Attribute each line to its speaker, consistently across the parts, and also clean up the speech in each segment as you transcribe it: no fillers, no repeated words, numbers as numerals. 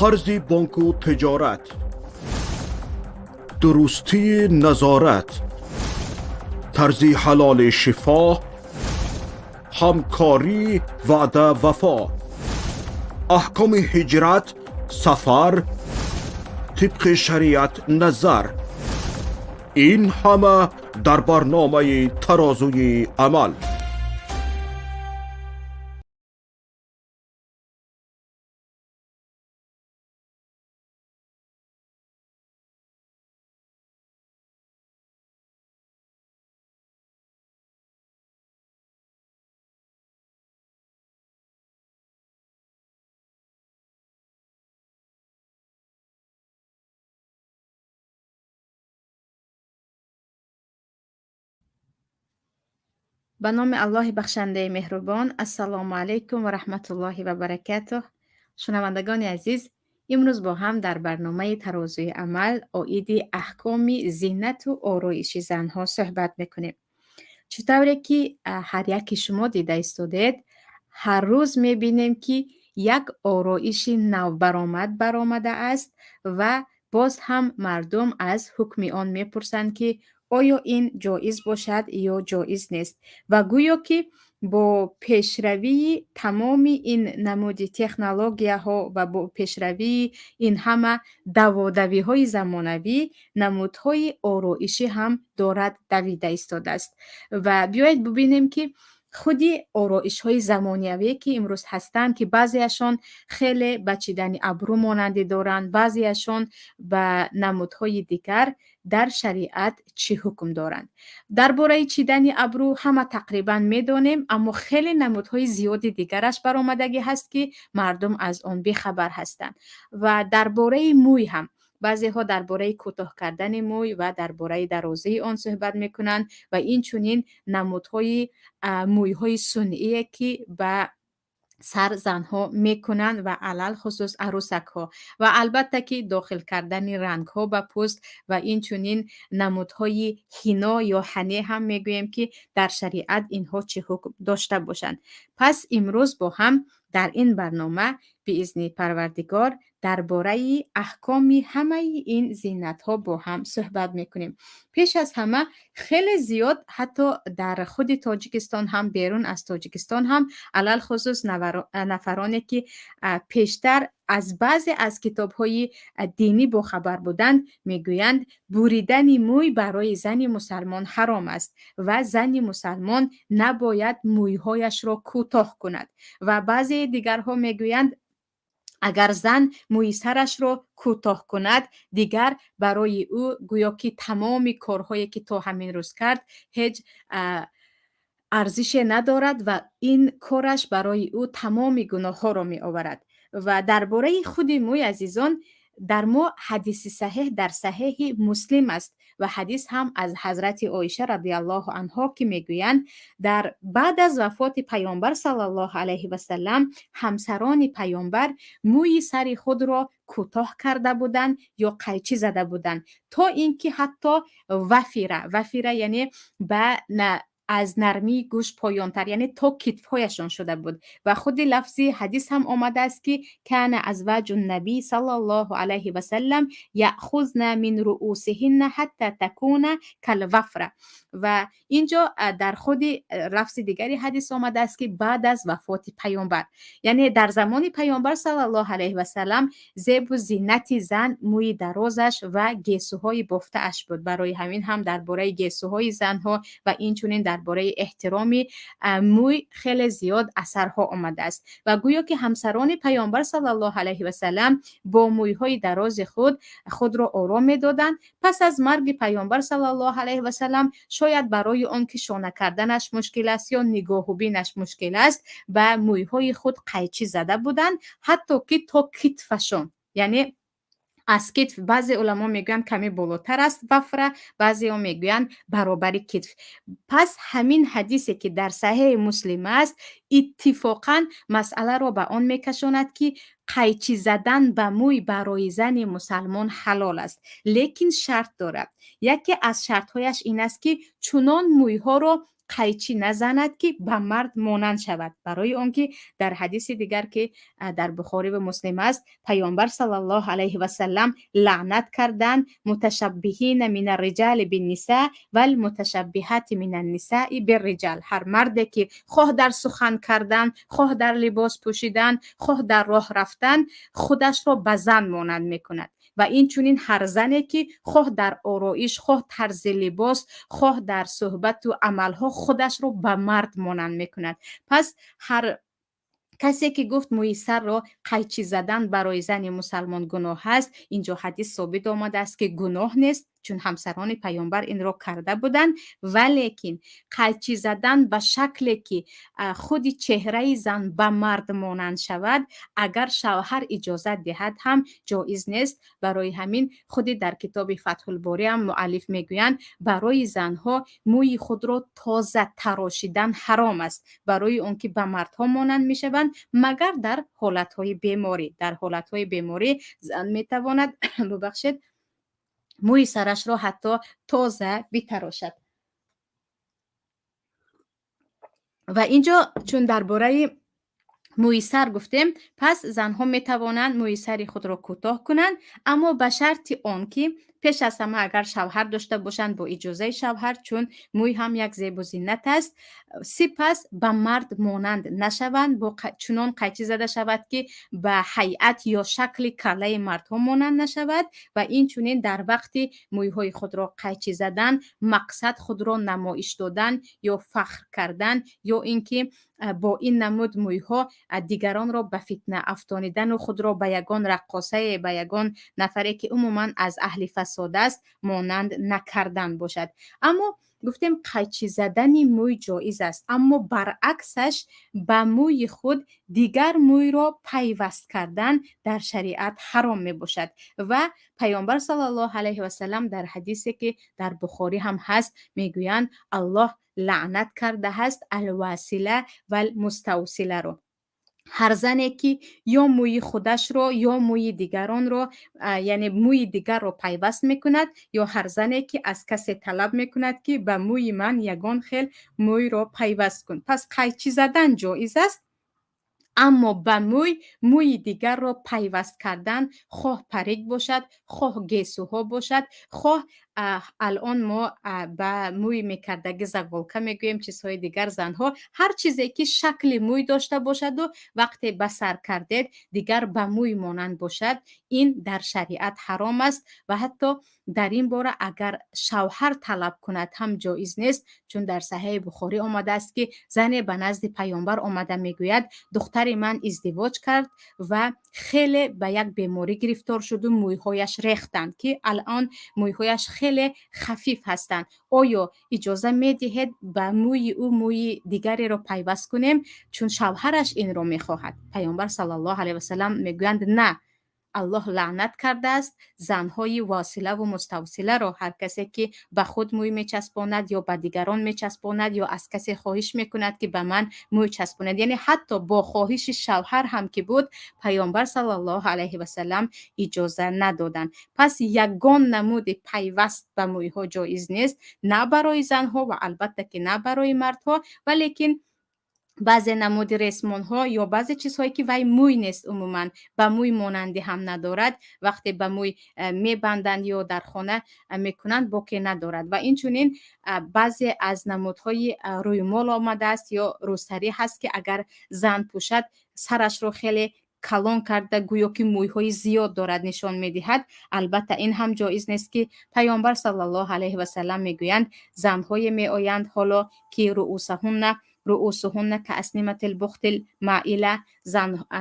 Speaker 1: قرض بانک و تجارت، درستی نظارت، طرز حلال شفا، همکاری وعده وفا، احکام هجرت، سفر، طبق شریعت نظر، این همه در برنامه ترازوی عمل.
Speaker 2: به نام الله بخشنده مهربان. السلام علیکم و رحمت الله و برکاته. شنوندگان عزیز، امروز با هم در برنامه ترازوی عمل عاید احکام زینت و آرایش زنها صحبت میکنیم. چطوری که هر یکی شما دیده استودید، هر روز میبینیم که یک آرایش نو برآمده است و باز هم مردم از حکم آن میپرسند که آیا این جایز باشد یا جایز نیست، و گویا که با پیشروی تمام این نمود تکنولوژی ها و با پیشروی این همه دوادوی های زمانوی، نمودهای آرایشی هم دارد دویده ایستاده است. و بیایید ببینیم که خودی آرایش های زمانیوی که امروز هستند که بعضیشان خیلی به چیدن ابرو مانندی دارند، بعضیشان به نمودهای دیگر در شریعت چی حکم دارند. درباره چیدن ابرو همه تقریبا میدانیم، اما خیلی نمودهای زیادی دیگرش برآمدگی هست که مردم از آن بیخبر هستند. و درباره موی هم بعضی ها درباره کوتاه کردن موی و درباره درازی آن صحبت میکنند و این چنین نمودهای مویهای صنعی که به سر زنها میکنند و علل خصوص عروسک ها، و البته که داخل کردن رنگ ها به پوست و این چنین نمودهای حنا یا حنه هم میگویم که در شریعت اینها چه حکم داشته باشند. پس امروز با هم در این برنامه به اذن پروردگار درباره احکام همه این زینت ها با هم صحبت میکنیم. پیش از همه خیلی زیاد حتی در خود تاجیکستان هم بیرون از تاجیکستان هم علل خصوص نفرانی که پیشتر از بعضی از کتاب های دینی با خبر بودند میگویند بریدن موی برای زن مسلمان حرام است و زن مسلمان نباید مویهایش را کوتاه کند، و بعضی دیگرها میگویند اگر زن موی سرش را کوتاه کند دیگر برای او گویا که تمام کارهایی که تا همین روز کرد هیچ ارزش ندارد و این کارش برای او تمام گناه ها را می آورد. و درباره خود موی عزیزان، در ما حدیث صحیح در صحیح مسلم است و حدیث هم از حضرت عایشه رضی الله عنها که میگویند در بعد از وفات پیامبر صلی الله علیه و سلم همسران پیامبر موی سر خود را کوتاه کرده بودند یا قیچی زده بودند تا اینکه حتی وفیره یعنی به از نرمی گوش پایانتر، یعنی تا کتفهایشان شده بود. و خود لفظی حدیث هم آمده است که کان ازواج النبی صلی الله علیه و سلم یأخذن من رؤوسهن حتی تکون کالوفره. و اینجا در خود لفظ دیگری حدیث آمده است که بعد از وفات پیامبر، یعنی در زمان پیامبر صلی الله علیه و سلم زیب و زینت زن موی درازش و گیسوهای بافته اش بود. برای همین هم درباره گیسوهای زنها و این چنین درباره احترام موی خیلی زیاد اثرها آمده است و گویا که همسران پیامبر صلی الله علیه و سلم با مویهای دراز خود را آرام میدادند. پس از مرگ پیامبر صلی الله علیه و سلم شاید برای آن که شانه کردنش مشکل است یا نگاه و بینش مشکل است به مویهای خود قیچی زده بودند، حتی که تا کتفشان، یعنی از کتف. بعضی علما میگویند کمی بالاتر است وفره، بعضی ها میگویند برابر کتف. پس همین حدیثی که در صحیح مسلم است اتفاقا مسئله را به آن میکشاند که قیچی زدن به موی برای زن مسلمان حلال است، لیکن شرط دارد. یکی از شرطهایش این است که چنان مویها را قیچی نزند که به مرد مانند شود. برای آنکه در حدیث دیگر که در بخاری و مسلم است، پیامبر صلی الله علیه و سلم لعنت کردند متشبهین من الرجال بالنساء و المتشبهات من النساء بالرجال. هر مردی که خواه در سخن کردن، خواه در لباس پوشیدن، خواه در راه رفتن خودش را به زن مانند میکند و این چونین هر زنی که خواه در آرایش، خواه طرز لباس، خواه در صحبت و عملها خودش را به مرد مانند میکند. پس هر کسی که گفت موی سر را قیچی زدن برای زن مسلمان گناه است، اینجا حدیث ثابت آمده است که گناه نیست، چون همسران پیامبر این را کرده بودند. ولیکن قیچی زدن به شکلی که خود چهره زن به مرد مانند شود، اگر شوهر اجازت دهد هم جایز نیست. برای همین خود در کتاب فتح الباری هم مؤلف میگویند برای زنها موی خود را تازه تراشیدن حرام است، برای آنکه به مردها مانند میشوند، مگر در حالتهای بیماری. در حالتهای بیماری زن میتواند ببخشید موی سرش را حتی تازه بتراشد. و اینجا چون درباره موی سر گفتیم، پس زنها می توانند موی سر خود را کوتاه کنند، اما به شرط آنکه پیش از همه اگر شوهر داشته باشند با اجازه شوهر، چون موی هم یک زیب و زینت است. سپس به مرد مانند نشوند، چنان قیچی زده شود که به هیئت یا شکل کله مردها مانند نشود و این چونین در وقت موی های خود را قیچی زدن مقصد خود را نمایش دادن یا فخر کردن یا اینکه با این نمود موی ها دیگران را به فتنه افکندن و خود را به یگان رقاصه، به یگان نفری که عموما از اهل فساد است مانند نکردن باشد. اما گفتیم قیچی زدن موی جایز است، اما برعکسش به موی خود دیگر موی را پیوست کردن در شریعت حرام می باشد و پیامبر صلی الله علیه و سلم در حدیثی که در بخاری هم هست میگویند الله لعنت کرده است الواسله و المستوصله رو. هر زنی که یا موی خودش رو یا موی دیگران رو یعنی موی دیگر رو پیوست میکند، یا هر زنی که از کسی طلب میکند که به موی من یگان خیل موی رو پیوست کن. پس قیچی زدن جایز است، اما به موی دیگر را پیوست کردن، خواه پریک باشد، خواه گیسوها باشد، خواه الان ما به موی میکردگی زغالکه میگوییم، چیزهای دیگر زنها، هر چیزی که شکل موی داشته باشد و وقتی به سر کردید دیگر به موی مانند باشد، این در شریعت حرام است و حتی در این باره اگر شوهر طلب کند هم جایز نیست، چون در صحیح بخاری آمده است که زنی به نزد پیامبر آمده میگوید دختر من ازدواج کرد و خیلی به یک بیماری گرفتار شد و مویهایش ریختند که الان مویهایش خیلی خفیف هستند، آیا اجازه میدهید به موی او موی دیگری را پیوست کنیم؟ چون شوهرش این را میخواهد. پیامبر صلی الله علیه و سلم میگویند نه، الله لعنت کرده است زنهای واصله و مستوصله را. هر کسی که به خود موی میچسباند یا به دیگران میچسباند یا از کسی خواهش میکند که به من موی چسباند، یعنی حتی با خواهش شوهر هم که بود، پیامبر صلی الله علیه و سلم اجازه ندادند. پس یگان نمود پیوست به موی ها جایز نیست، نه برای زنها و البته که نه برای مردها، ولیکن بعضی نمود رسمان ها یا بعضی چیزهایی که وی موی نیست، عموما به موی مانندی هم ندارد، وقتی به موی میبندند یا در خانه میکنند باقی ندارد و این چونین بعضی از نمودهای روی مال آمده است یا روسری هست که اگر زن پوشد سرش رو خیلی کلان کرده گویا که مویهای زیاد دارد نشان میدهد. البته این هم جایز نیست که پیامبر صلی الله علیه و سلم میگویند زنهای میآیند حالا که رؤوسهن که اسنمت البخت المائله،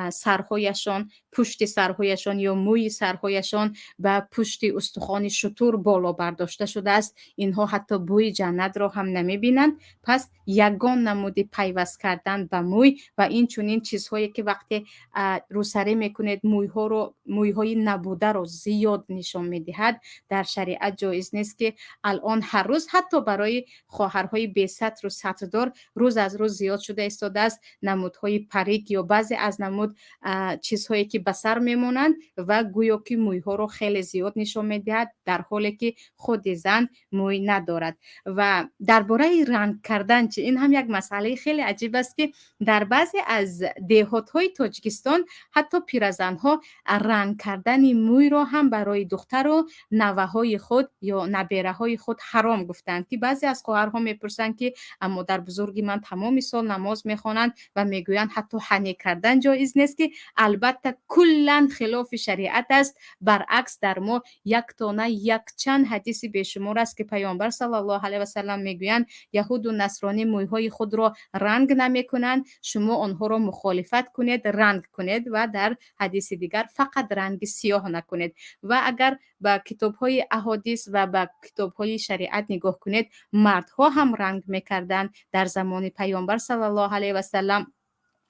Speaker 2: سرهایشان، پشت سرهایشان یا موی سرهایشان به پشت استخوان شتر بالا برداشته شده است، اینها حتی بوی جنت را هم نمی بینند. پس یگان نمود پیوست کردن به موی و این چونین چیزهایی که وقتی روسری میکنید مویهای نبوده رو زیاد نشان میدهد، در شریعت جایز نیست که الان هر روز حتی برای خواهرهای بی ستر و ستردار روز از از روز زیاد شده ایستاده است، نمودهای پریک یا بعضی از نمود چیزهایی که به سر میمونند و گویا که مویها رو خیلی زیاد نشان میدهد، در حالی که خود زن موی ندارد. و درباره رنگ کردن چه، این هم یک مسئله خیلی عجیب است که در بعضی از دهات‌های تاجیکستان حتی پیرزن‌ها رنگ کردن موی را هم برای دختر و نوه‌های خود یا نبیره‌های خود حرام گفتند، که بعضی از خواهرها میپرسند که اما در بزرگی من تمام سال نماز میخوانند و میگویند حتی حنی کردن جایز نیست، که البته کلا خلاف شریعت است. برعکس در ما یک تا نه یک چند حدیث بیشمار است که پیامبر صلی الله علیه و سلم میگویند یهود و نصرانی مویهای خود را رنگ نمیکنند، شما آنها را مخالفت کنید، رنگ کنید و در حدیث دیگر فقط رنگ سیاه نکنید. و اگر به کتاب‌های احادیث و به کتاب‌های شریعت نگاه کنید، مردها هم رنگ میکردند در زمان پیامبر صلی الله علیه و سلم.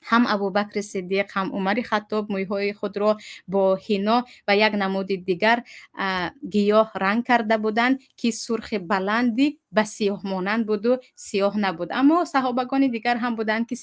Speaker 2: هم ابوبکر صدیق هم عمر خطاب مویهای خود را با حنا و یک نمود دیگر گیاه رنگ کرده بودند که سرخ بلندی به سیاه مانند بود و سیاه نبود. اما صحابگان دیگر هم بودند که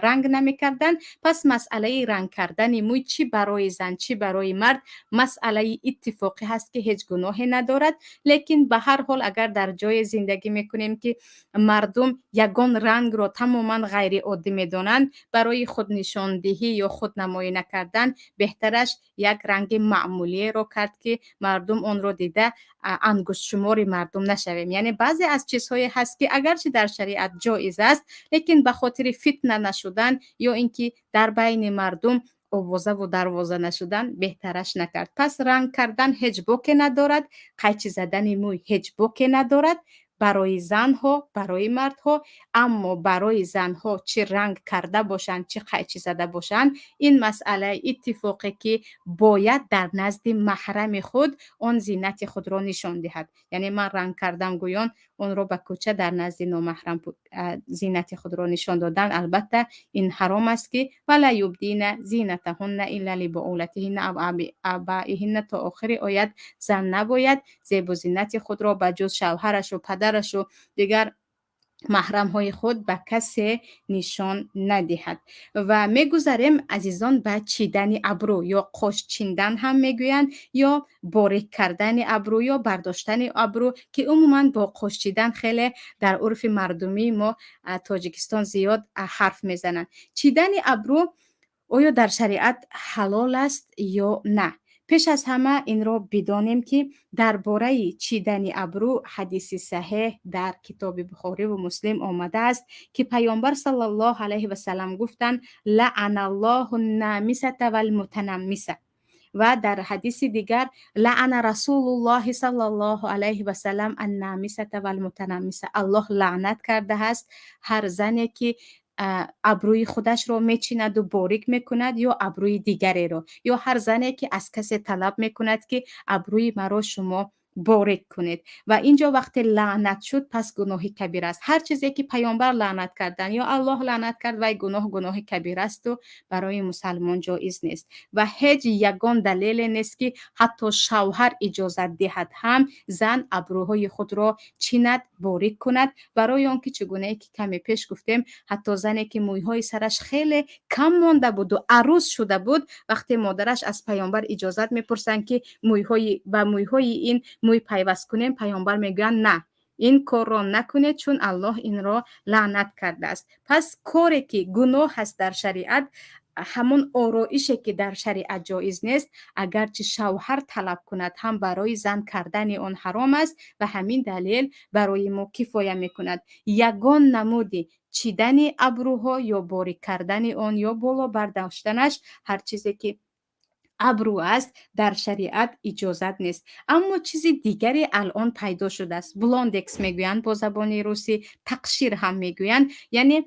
Speaker 2: رنگ نمی کردند. پس مسئله رنگ کردن موی چی برای زن چی برای مرد مسئله اتفاقی هست که هیچ گناهی ندارد. لیکن به هر حال اگر در جای زندگی میکنیم که مردم یگان رنگ را تماما غیر عادی میدانند، برای خود نشاندهی یا خود نمایی نکردن بهترش یک رنگ معمولی را کرد که مردم آن را دیده انگشت شمار مردم نشویم. یعنی بعضی از چیزهایی هست که اگرچه در شریعت جایز است، لیکن به خاطر فتنه نشدن یا اینکه در بین مردم آوازه و دروازه نشدن بهترش نکرد. پس رنگ کردن هیچ باکی ندارد، قیچی زدن موی هیچ باکی ندارد برای زنها برای مردها. اما برای زنها چه رنگ کرده باشند چه قیچی زده باشند، این مسئله اتفاقی که باید در نزد محرم خود آن زینت خود را نشان دهد. یعنی من رنگ کردم گویان اون را به کوچه در نزد نامحرم زینت خود را نشان دادن، البته این حرام است که ولا یبدین زینتهن الا لبعولتهن او آبائهن تا آخر آیت. زن نباید زیب و زینت خود را به جز شوهرش و پدرش و دیگر محرم های خود به کسی نشان ندهد. و میگذاریم عزیزان به چیدن ابرو یا قش چیندن هم میگویند، یا باریک کردن ابرو یا برداشتن ابرو، که عموما با قش چیدن خیلی در عرف مردمی ما تاجیکستان زیاد حرف میزنند. چیدن ابرو آیا در شریعت حلال است یا نه؟ پیش از همه این را بدانیم که درباره چیدن ابرو حدیث صحیح در کتاب بخاری و مسلم آمده است که پیامبر صلی الله علیه و سلم گفتند لعن الله النامسة والمتنمسة. و در حدیث دیگر لعن رسول الله صلی الله علیه و سلم النامسة والمتنمسة. الله لعنت کرده است هر زنی که ابروی خودش رو میچیند و باریک میکند یا ابروی دیگری رو، یا هر زنی که از کسی طلب میکند که ابروی مرا شما باریک کنید. و اینجا وقتی لعنت شد پس گناه کبیر است. هر چیزی که پیامبر لعنت کردن یا الله لعنت کرد و گناه کبیر است و برای مسلمان جایز نیست. و هیچ یگان دلیل نیست که حتی شوهر اجازت دهد هم زن ابروهای خود را چیند باریک کند، برای آنکه چگونه که کمی پیش گفتیم حتی زنی که مویهای سرش خیلی کم مانده بود و عروس شده بود، وقتی مادرش از پیامبر اجازت میپرسند که مویهای این موی پیوست کنیم، پیامبر میگن نه، این کار را نکنید چون الله این را لعنت کرده است. پس کاری که گناه است در شریعت، همون آرایشی که در شریعت جایز نیست، اگرچه شوهر طلب کند هم برای زن کردن آن حرام است و همین دلیل برای ما کفایه میکند. یگان نمودی چیدن ابروها یا باریک کردن آن یا بالا برداشتنش، هر چیزی که ابرو است در شریعت اجازت نیست. اما چیز دیگری الان پیدا شده است، بلوندکس میگویند با زبان روسی، تقشیر هم میگویند. یعنی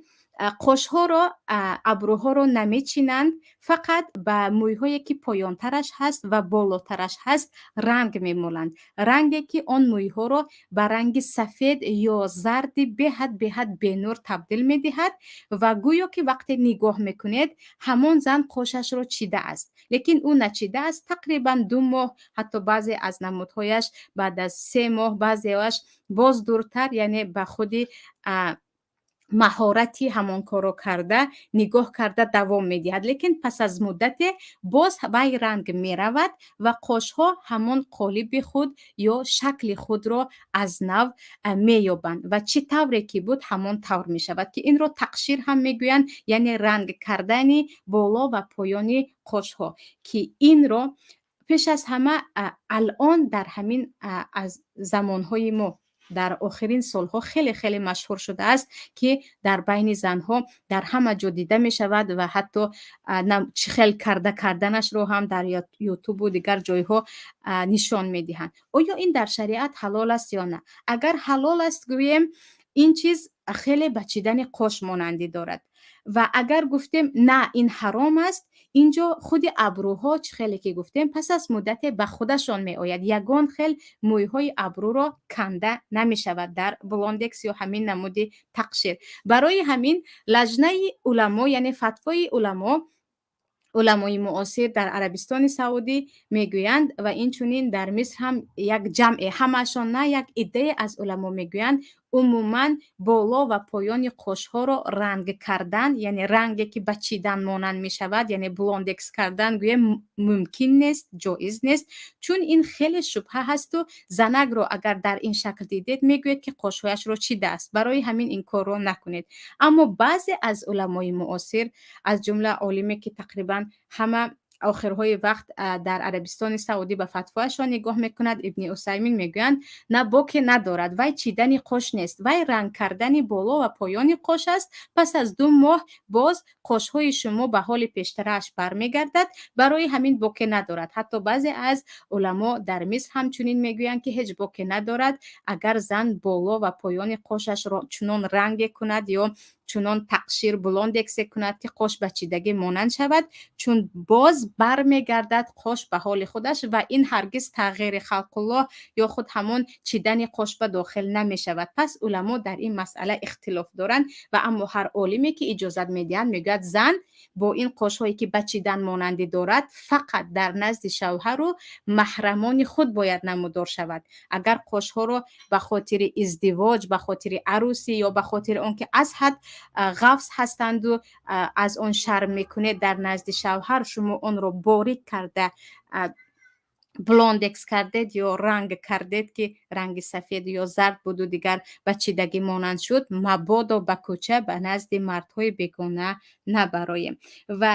Speaker 2: قشها را ابروها را نمیچینند، فقط به مویهایی که پایانترش هست و بالاترش هست رنگ میمالند، رنگی که آن مویها را به رنگ سفید یا زرد به حد به نور تبدیل میدهد و گویا که وقتی نگاه میکنید همون زن قشش را چیده است، لیکن او نچیده است. تقریبا 2 ماه، حتی بعضی از نمودهایش بعد از 3 ماه، بعضیش باز دورتر، یعنی به خودی маҳорати ҳамон корро карда нигоҳ карда давом медиҳад, лекин пас аз муддате боз вай ранг меравад ва қошҳо ҳамон қолиби худ ё шакли худро аз нав меёбанд ва чӣ тавре ки буд ҳамон тавр мешавад, ки инро тақшир ҳам мегӯянд, яъне ранг кардани боло ва поёни қошҳо, ки инро пеш аз ҳама алон дар ҳамин аз замонҳои мо дар охирин солҳо хеле машҳур шудааст, ки дар байни занҳо дар ҳама ҷо дида мешавад ва ҳатто чӣ хел карданашро ҳам дар ютубу дигар ҷойҳо нишон медиҳанд. Оё ин дар шариат ҳалол аст ё на? Агар ҳалол аст гӯем, ин чиз хеле ба чидани қош монандӣ дорад ва агар гуфтем на ин ҳаром аст, инҷо худи абрӯҳо чӣ хеле ки гуфтем пас аз муддате ба худашон меояд. Ягон хел мӯйҳои абрӯро канда намешавад дар блондекс ё ҳамин намуди тақшир. Барои ҳамин лаҷнаи уламо, яъне фатвои уламои муосир дар Арабистони Саудӣ мегӯянд ва инчунин дар Миср ҳам як ҷамъе, ҳамаашон на, як иддаe аз уламо мегӯянд, умуман боло ва поёни қошҳоро ранг кардан, яъне ранге ки ба чидан монанд мешавад, яъне блондекс кардан гӯем мумкин нест, ҷоиз нест, чун ин хеле шубҳа ҳасту занакро агар дар ин шакл дидед, мегӯед ки қошҳояшро чидааст. Барои ҳамин ин корро накунед. Аммо баъзе аз уламои муосир, аз ҷумла олиме ки тақрибан ҳама охирҳои вақт дар Арабистони Саудӣ ба фатвоашон нигоҳ мекунад, Ибни Усаймин мегӯянд на боке надорад, вай чидани қош нест, вай ранг кардани боло ва поёни қош аст. Пас аз 2 моҳ боз қошҳои шумо ба ҳоли пештарааш бармегардад, барои ҳамин боке надорад. Ҳатто баъзе аз уламо дар Миср ҳамчунин мегӯянд, ки ҳеҷ боке надорад агар зан боло ва поёни қошашро чунон ранге кунад ё чунон тақшир блондексе кунад, ки қош ба чидагӣ монанд шавад, чун боз бармегардад қош ба ҳоли худаш ва ин ҳаргиз тағйири халқуллоҳ ё худ ҳамон чидани қош ба дохил намешавад. Пас уламо дар ин масъала ихтилоф доранд ва аммо ҳар олиме ки иҷозат медиҳад мегӯяд зан бо ин қошҳое ки ба чидан монандӣ дорад фақат дар назди шавҳару маҳрамони худ бояд намудор шавад. Агар қошҳоро ба хотири издивоҷ, ба хотири арӯсӣ ё ба хотири он ки аз ҳад ғафс ҳастанду аз он шарм мекунед дар назди шавҳар, шумо онро борик карда блондекс кардед ё ранг кардед, ки ранги сафед ё зард буду дигар ба чидагӣ монанд шуд, мабодо ба кӯча ба назди мардҳои бегона набароем. Ва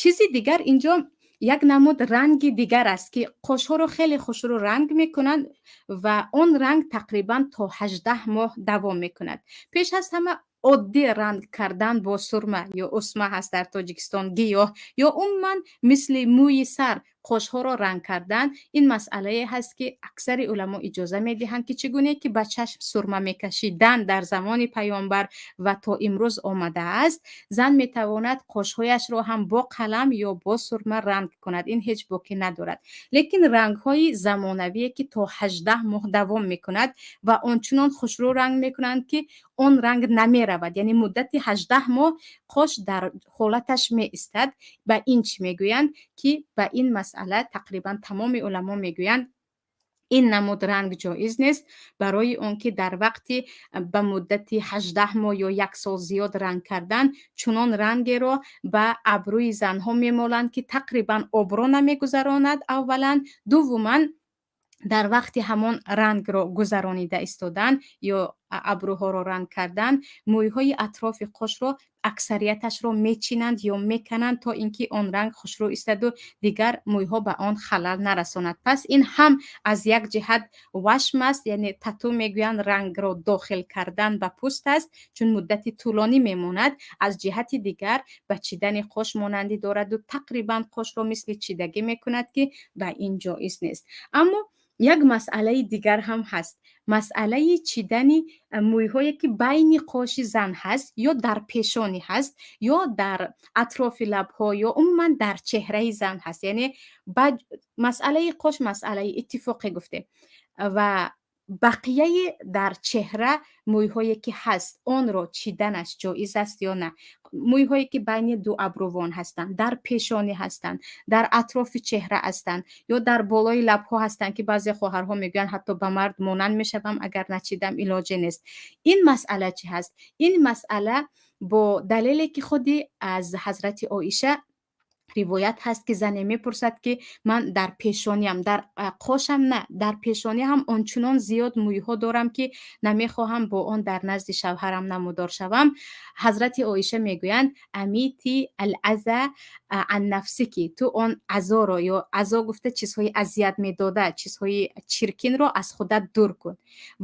Speaker 2: чизи дигар инҷо як намуд ранги дигар аст, ки қошҳоро хеле хушрӯ ранг мекунанд ва он ранг тақрибан то 18 моҳ давом мекунад. Пеш аз ҳама оддӣ ранг кардан бо сурма ё усма ҳаст дар Тоҷикистон, гиёҳ ё умуман мисли мӯи сар қошҳоро ранг кардан, ин масъалае ҳаст, ки аксари уламо иҷоза медиҳанд, ки чӣ гуне ки ба чашм сурма мекашидан дар замони паёмбар ва то имрӯз омадааст, зан метавонад қошҳояшро ҳам бо қалам ё бо сурма ранг кунад. Ин ҳеҷ боке надорад. Лекин рангҳои замонавие ки то 18 моҳ давом мекунад ва ончунон хушрӯ ранг мекунанд, ки он ранг намеравад, яъне муддати 18 моҳ қош дар ҳолаташ меистад. Ба ин чӣ мегӯянд, ки ба ин масъала тақрибан тамоми уламо мегӯянд ин намуд ранг ҷоиз нест, барои он ки дар вақти ба муддати 18 моҳ ё 1 сол зиёд ранг кардан, чунон рангеро ба абрӯи занҳо мемоланд, ки тақрибан обро намегузаронад аввалан, дуввуман дар вақти ҳамон рангро гузаронида истодан ё абрӯҳоро ранг кардан, мӯйҳои атрофи қошро аксарияташро мечинанд ё мекананд, то ин ки он ранг хушрӯ истаду дигар мӯйҳо ба он халал нарасонад. Пас ин ҳам аз як ҷиҳат вашм аст, яъне тату мегӯянд рангро дохил кардан ба пӯст аст, чун муддати тӯлонӣ мемонад. Аз ҷиҳати дигар ба чидани қош монандӣ дораду тақрибан қошро мисли чидагӣ мекунад, ки ба ин ҷоиз нест. Аммо як масъалаи дигар ҳам ҳаст. Масъалаи чидани мӯйҳое ки байни қоши зан ҳаст ё дар пешонӣ ҳаст ё дар атрофи лабҳо ё умуман дар чеҳраи зан ҳаст. Яъне масъалаи қош масъалаи иттифоқе гуфтем ва бақияи дар чеҳра мӯйҳое ки ҳаст, онро чиданаш ҷоиз аст ё на? Мӯйҳое ки байни ду абрувон ҳастанд, дар пешонӣ ҳастанд, дар атрофи чеҳра ҳастанд ё дар болои лабҳо ҳастанд, ки баъзе хоҳарҳо мегӯянд ҳатто ба мард монанд мешавам, агар начидам илоҷе нест. Ин масъала чӣ ҳаст? Ин масъала бо далеле ки худи аз ҳазрати Оиша ривоят ҳаст, ки зане мепурсад, ки ман дар пешониам, дар қошам на, дар пешонӣ ҳам ончунон зиёд мӯйҳо дорам, ки намехоҳам бо он дар назди шавҳарам намудор шавам. Ҳазрати Оиша мегӯянд: амити алъаза ан нафсики, ту он азоро, ё азо гуфта чизҳои азият медода, чизҳои чиркинро аз худат дур кун.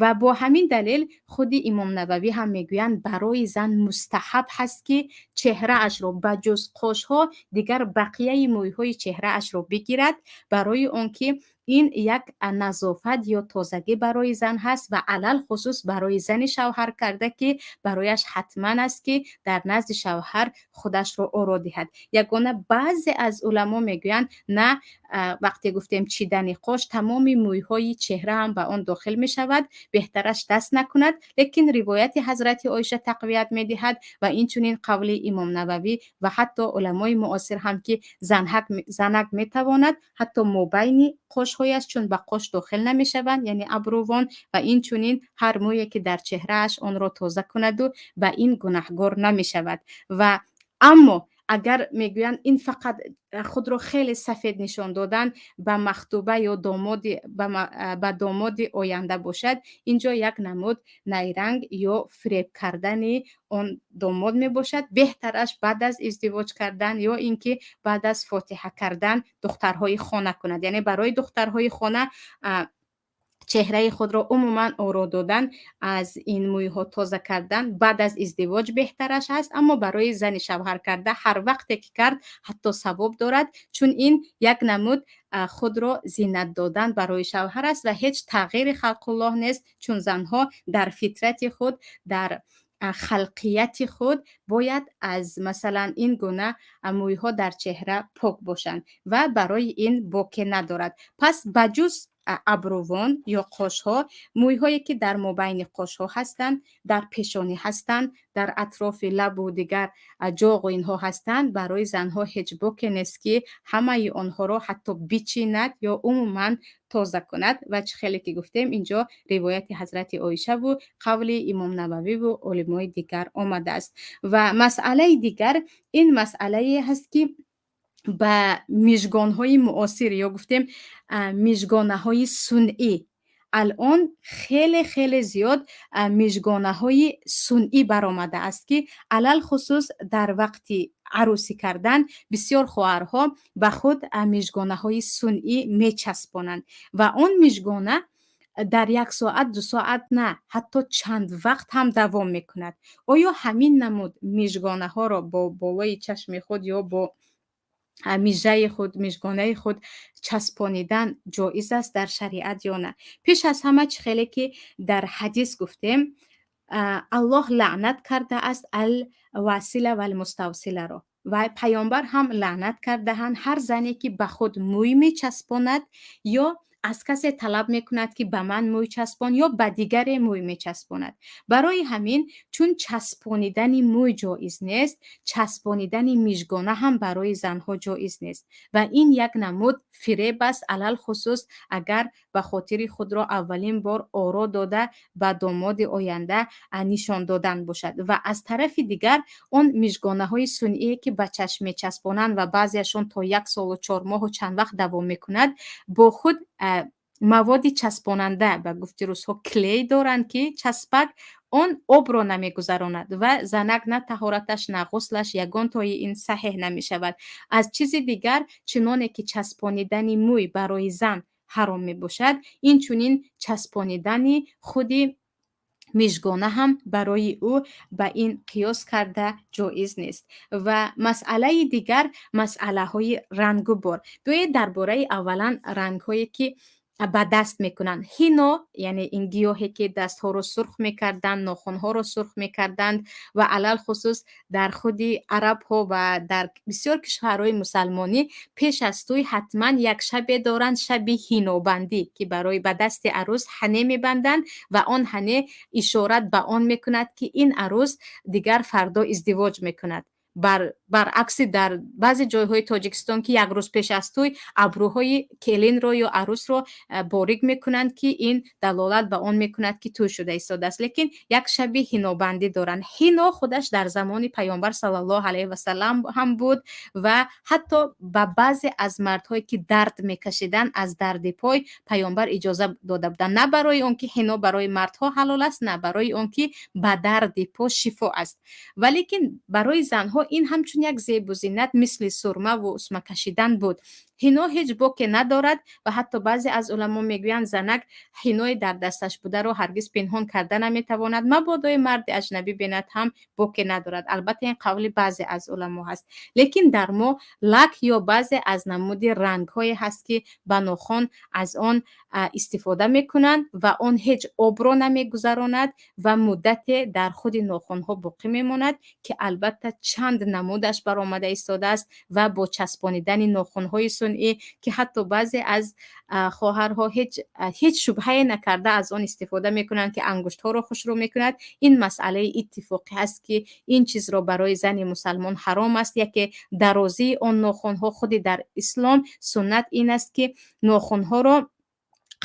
Speaker 2: Ва бо ҳамин далел худи имом Нававӣ ҳам мегӯянд барои зан мустаҳаб ҳаст, ки чеҳраашро ба ҷуз қошҳо дигар бақияи мӯйҳои чеҳраашро бигирад, барои он ки ин як назофат ё тозагӣ барои зан ҳаст ва алал хусус барои зани шавҳар карда, ки барояш ҳатман аст, ки дар назди шавҳар худашро оро диҳад. Ягона баъзе аз уламо мегӯянд на, вақте гуфтем чидани қош, тамоми мӯйҳои чеҳра ҳам ба он дохил мешавад, беҳтараш даст накунад. Лекин ривояти ҳазрати Оиша тақвият медиҳад ва инчунин қавли имом Нававӣ ва ҳатто уламои муосир ҳам, ки занак метавонад ҳатто мобайни қошҳояш, чун ба қош дохил намешаванд, яъне абрувон, ва инчунин ҳар мӯе ки дар чеҳрааш онро тоза кунаду ба ин гунаҳгор намешавад. Ва аммо агар мегӯянд ин фақат худро хеле сафед нишон додан ба махтуба ё ба домоди оянда бошад, инҷо як намуд найранг ё фиреб кардани он домод мебошад. Беҳтараш баъд аз издивоҷ кардан ё ин ки баъд аз фотиҳа кардан духтарҳои хона кунад. Яъне барои духтарҳои хона чеҳраи худро умуман оро додан, аз ин мӯйҳо тоза кардан баъд аз издивоҷ беҳтараш ҳаст, аммо барои зани шавҳар карда ҳар вақте ки кард ҳатто савоб дорад, чун ин як намуд худро зиннат додан барои шавҳар аст ва ҳеҷ тағйири халқуллоҳ нест, чун занҳо дар фитрати худ, дар халқияти худ бояд аз масалан ин гуна мӯйҳо дар чеҳра пок бошанд ва барои ин боке надорад. Пас ба ҷуз абрувон ё қошҳо, мӯйҳое ки дар мобайни қошҳо ҳастанд, дар пешонӣ ҳастанд, дар атрофи лабу дигар ҷоғу инҳо ҳастанд, барои занҳо ҳеҷ боке нест, ки ҳамаи онҳоро ҳатто бичинад ё умуман тоза кунад. ва чӣ хеле ки гуфтем, инҷо ривояти ҳазрати Оишаву қавли имом Нававиву олимои дигар омадааст. Ва масъалаи дигар ин масъалае ҳаст, ки ба мижгонҳои муосир ё гуфтем мижгонаҳои сунъӣ. Алон хеле зиёд мижгонаҳои сунъӣ баромадааст, ки алал хусус дар вақти арӯсӣ кардан бисёр хоҳарҳо ба худ мижгонаҳои сунъӣ мечаспонанд ва он мижгона дар 1 соат 2 соат на, ҳатто чанд вақт ҳам давом мекунад. Оё ҳамин намуд мижгонаҳоро бо болои чашми худ ё бо мижаи худ, мижгонаи худ часпонидан ҷоиз аст дар шариат ё на? Пеш аз ҳама чӣ хеле ки дар ҳадис гуфтем, Аллоҳ лаънат кардааст ал-васила валмуставсиларо. Ва паёмбар ҳам лаънат кардаанд ҳар зане ки ба худ мӯй мечаспонад ё аз касе талаб мекунад, ки ба ман мӯй часпон ё ба дигаре мӯй мечаспонад. Барои ҳамин, чун часпонидани мӯй ҷоиз нест, часпонидани мижгона ҳам барои занҳо ҷоиз нест. Ва ин як намуд фиреб аст, алал хусус агар ба хотири худро аввалин бор оро дода ба домоди оянда нишон додан бошад. Ва аз тарафи дигар он мижгонаҳои сунъие ки ба чашм мечаспонанд ва баъзеашон то 1 солу 4 моҳу чанд вақт давом мекунад, бо худ маводи часпонанда, ба гуфти рӯзҳо клей доранд, ки часпак он обро намегузаронад ва занак на таҳораташ, на ғуслаш ягонтои ин саҳеҳ намешавад. Аз чизи дигар, чуноне ки часпонидани мӯй барои зан ҳаром мебошад, инчунин часпонидани худи мижгона ҳам барои ӯ ба ин қиёс карда ҷоиз нест. Ва масъалаи дигар масъалаҳои рангу бор. Биёед дар бораи аввалан рангҳое ки به دست میکنند. هینو یعنی این گیاهی که دست ها رو سرخ میکردند، ناخن ها رو سرخ میکردند و علل خصوص در خودی عرب ها و در بسیار کشورهای مسلمانی پیش از توی حتما یک شب دارند، شب هینو بندی که برای به دست عروس حنه میبندند و آن حنه اشارت به آن میکند که این عروس دیگر فردا ازدواج میکند. برعکس در بعضی جایهای تاجیکستان که یک روز پیش از توی ابروهای کلین رو یا عروس رو باریک میکنند که این دلالت به آن میکند که توی شده ایستاده است. لیکن یک شبیه هینوبندی دارند. هینو خودش در زمان پیامبر صلی الله علیه و سلم هم بود و حتی به بعضی از مردهایی که درد میکشیدن از درد پای پیامبر اجازه داده بودند، نه برای اون که هینو برای مردها حلال است، نه برای اون که به درد پا شفا است، ولیکن برای زنها این همچون یک زیب و زینت مثل سرمه و اسمه کشیدن بود. هینو هیچ باکی ندارد و حتی بعضی از علما میگویند زنک هینوی در دستش بوده رو هرگز پنهان کرده نمیتواند، مبادا مرد اجنبی بیند هم باکی ندارد. البته این قول بعضی از علما هست. لیکن در ما لک یا بعضی از نمود رنگ های هست که به ناخن از آن استفاده میکنند و آن هیچ آب را نمیگذراند و مدت در خود ناخن ها باقی میماند که البته چند نمودش برآمده ایستاده است و با چسبانیدن ناخن های صنعی که حتی بعضی از خواهرها هیچ شبهه نکرده از آن استفاده میکنند که انگشت ها را خوشرو میکند. این مسئله اتفاقی است که این چیز را برای زن مسلمان حرام است. یکی درازی آن ناخن ها خود در اسلام سنت این است که ناخن ها را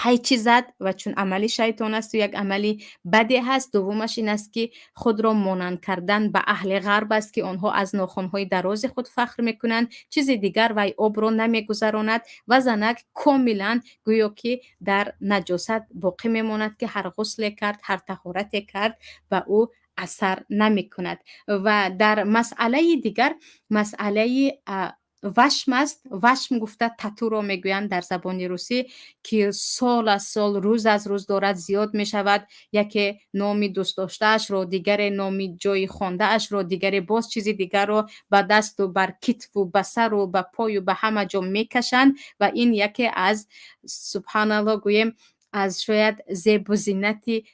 Speaker 2: قیچی زد و چون عملی شیطان است و یک عملی بدی هست. دومش این است که خود را مانند کردن به اهل غرب است که آنها از ناخن‌های دراز خود فخر میکنند، چیز دیگر و آب را نمیگذراند و زنک کاملا گویا که در نجاست باقی میماند که هر غسل کرد، هر طهارت کرد و او اثر نمی کند. و در مسئله دیگر مسئله وشم است. وشم گفته تتو را میگویند در زبان روسی که سال از سال روز از روز دارد زیاد می شود. یکی نامی دوست داشته اش رو، دیگر نامی جای خانده اش رو، دیگر باز چیزی دیگر رو به دست و بر کتف و به سر و به پای و به همه جا میکشند و این یکی از سبحان الله گویم از شاید زیب و زینتی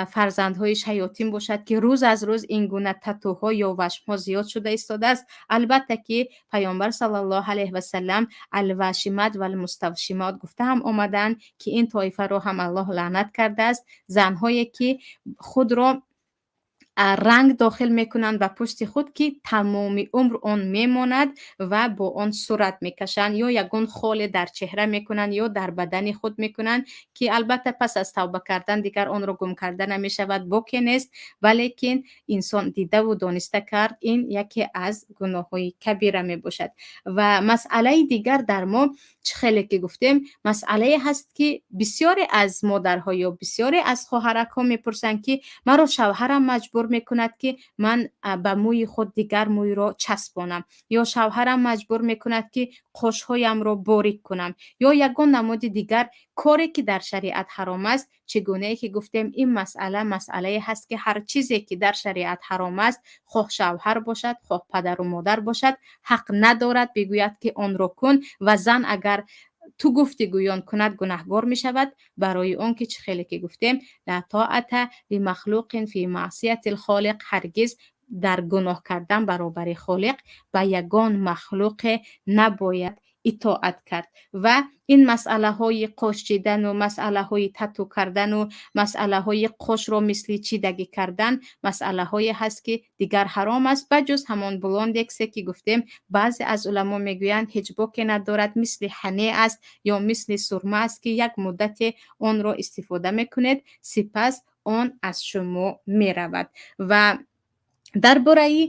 Speaker 2: فرزندهای شیاطین باشد که روز از روز این گونه تتوها یا وشمها زیاد شده ایستاده است. البته که پیامبر صلی الله علیه و سلم الواشمات و المستوشمات گفته هم آمدن که این طایفه رو هم الله لعنت کرده است. زنهایی که خود را رنگ داخل میکنند و پشت خود که تمام عمر آن میماند و با آن صورت میکشند یا یگان خال در چهره میکنند یا در بدن خود میکنند که البته پس از توبه کردن دیگر آن را گم کرده نمیشود، باکی نیست، ولیکن انسان دیده و دانسته کرد این یکی از گناه های کبیره می باشد. و مسئله دیگر در ما خیلی که گفتیم مسئله هست که بسیاری از مادرها یا بسیاری از خواهرک ها میپرسند که مرا شوهرم مجبور میکند که من به موی خود دیگر موی را چسبانم، یا شوهرم مجبور میکند که قشهایم را باریک کنم، یا یگان نمود دیگر کاری که در شریعت حرام است. چگونه که گفتیم این مسئله هست که هر چیزی که در شریعت حرام است، خواه شوهر باشد خواه پدر و مادر باشد، حق ندارد بگوید که آن را کن و زن اگر تو گفتگویان کند گناهگار می شود، برای اون که چه خیلی که گفتیم لا طاعت لمخلوق فی معصیت الخالق، هرگز در گناه کردن برابر خالق به یگان مخلوق نباید اطاعت کرد. و این مسئله های قش چیدن و مسئله های تتو کردن و مسئله های قش را مثل چیدگی کردن مسئله های هست که دیگر حرام است، بجز همان بلوندکس که گفتیم بعضی از علما میگویند هیچ باکی ندارد، مثل حنه است یا مثل سرمه است که یک مدت آن را استفاده میکنید سپس آن از شما میرود. و درباره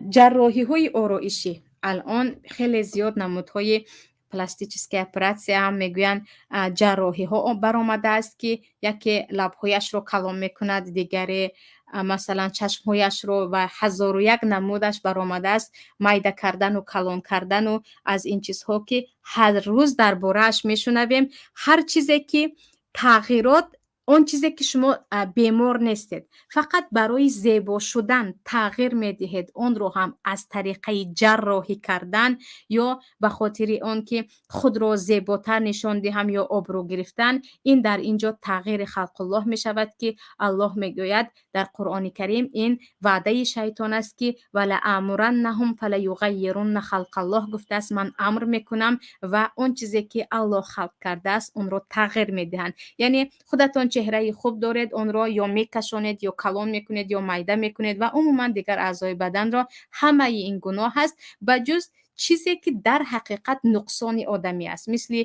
Speaker 2: جراحی های آرایشی الان خیلی زیاد نمودهای پلاستیچیسکی اپراتسیا هم میگویند جراحی ها برآمده است که یکی لبهایش رو کلام میکند، دیگری مثلا چشمهایش رو و هزار و یک نمودش برآمده است، میده کردن و کلام کردن و از این چیزها که هر روز درباره‌اش میشنویم. هر چیزی که تغییرات اون چیزی که شما بیمار نیستید، فقط برای زیبا شدن تغییر میدهید، اون رو هم از طریقه جراحی کردن یا به خاطر اون که خود را زیباتر نشان دهم یا آبرو گرفتن، این در اینجا تغییر خلق الله می شود که الله می گوید در قرآن کریم این وعده شیطان است که ولامرنهم فلیغیرن خلق الله گفته است من امر میکنم و اون چیزی که الله خلق کرده است اون رو تغییر میدهند. یعنی خودتان چهره خوب دارید، اون را یا میکشانید یا کلان میکنید یا میده میکنید و عموما دیگر اعضای بدن را. همه این گناه هست بجز چیزی که در حقیقت نقصان آدمی است، مثل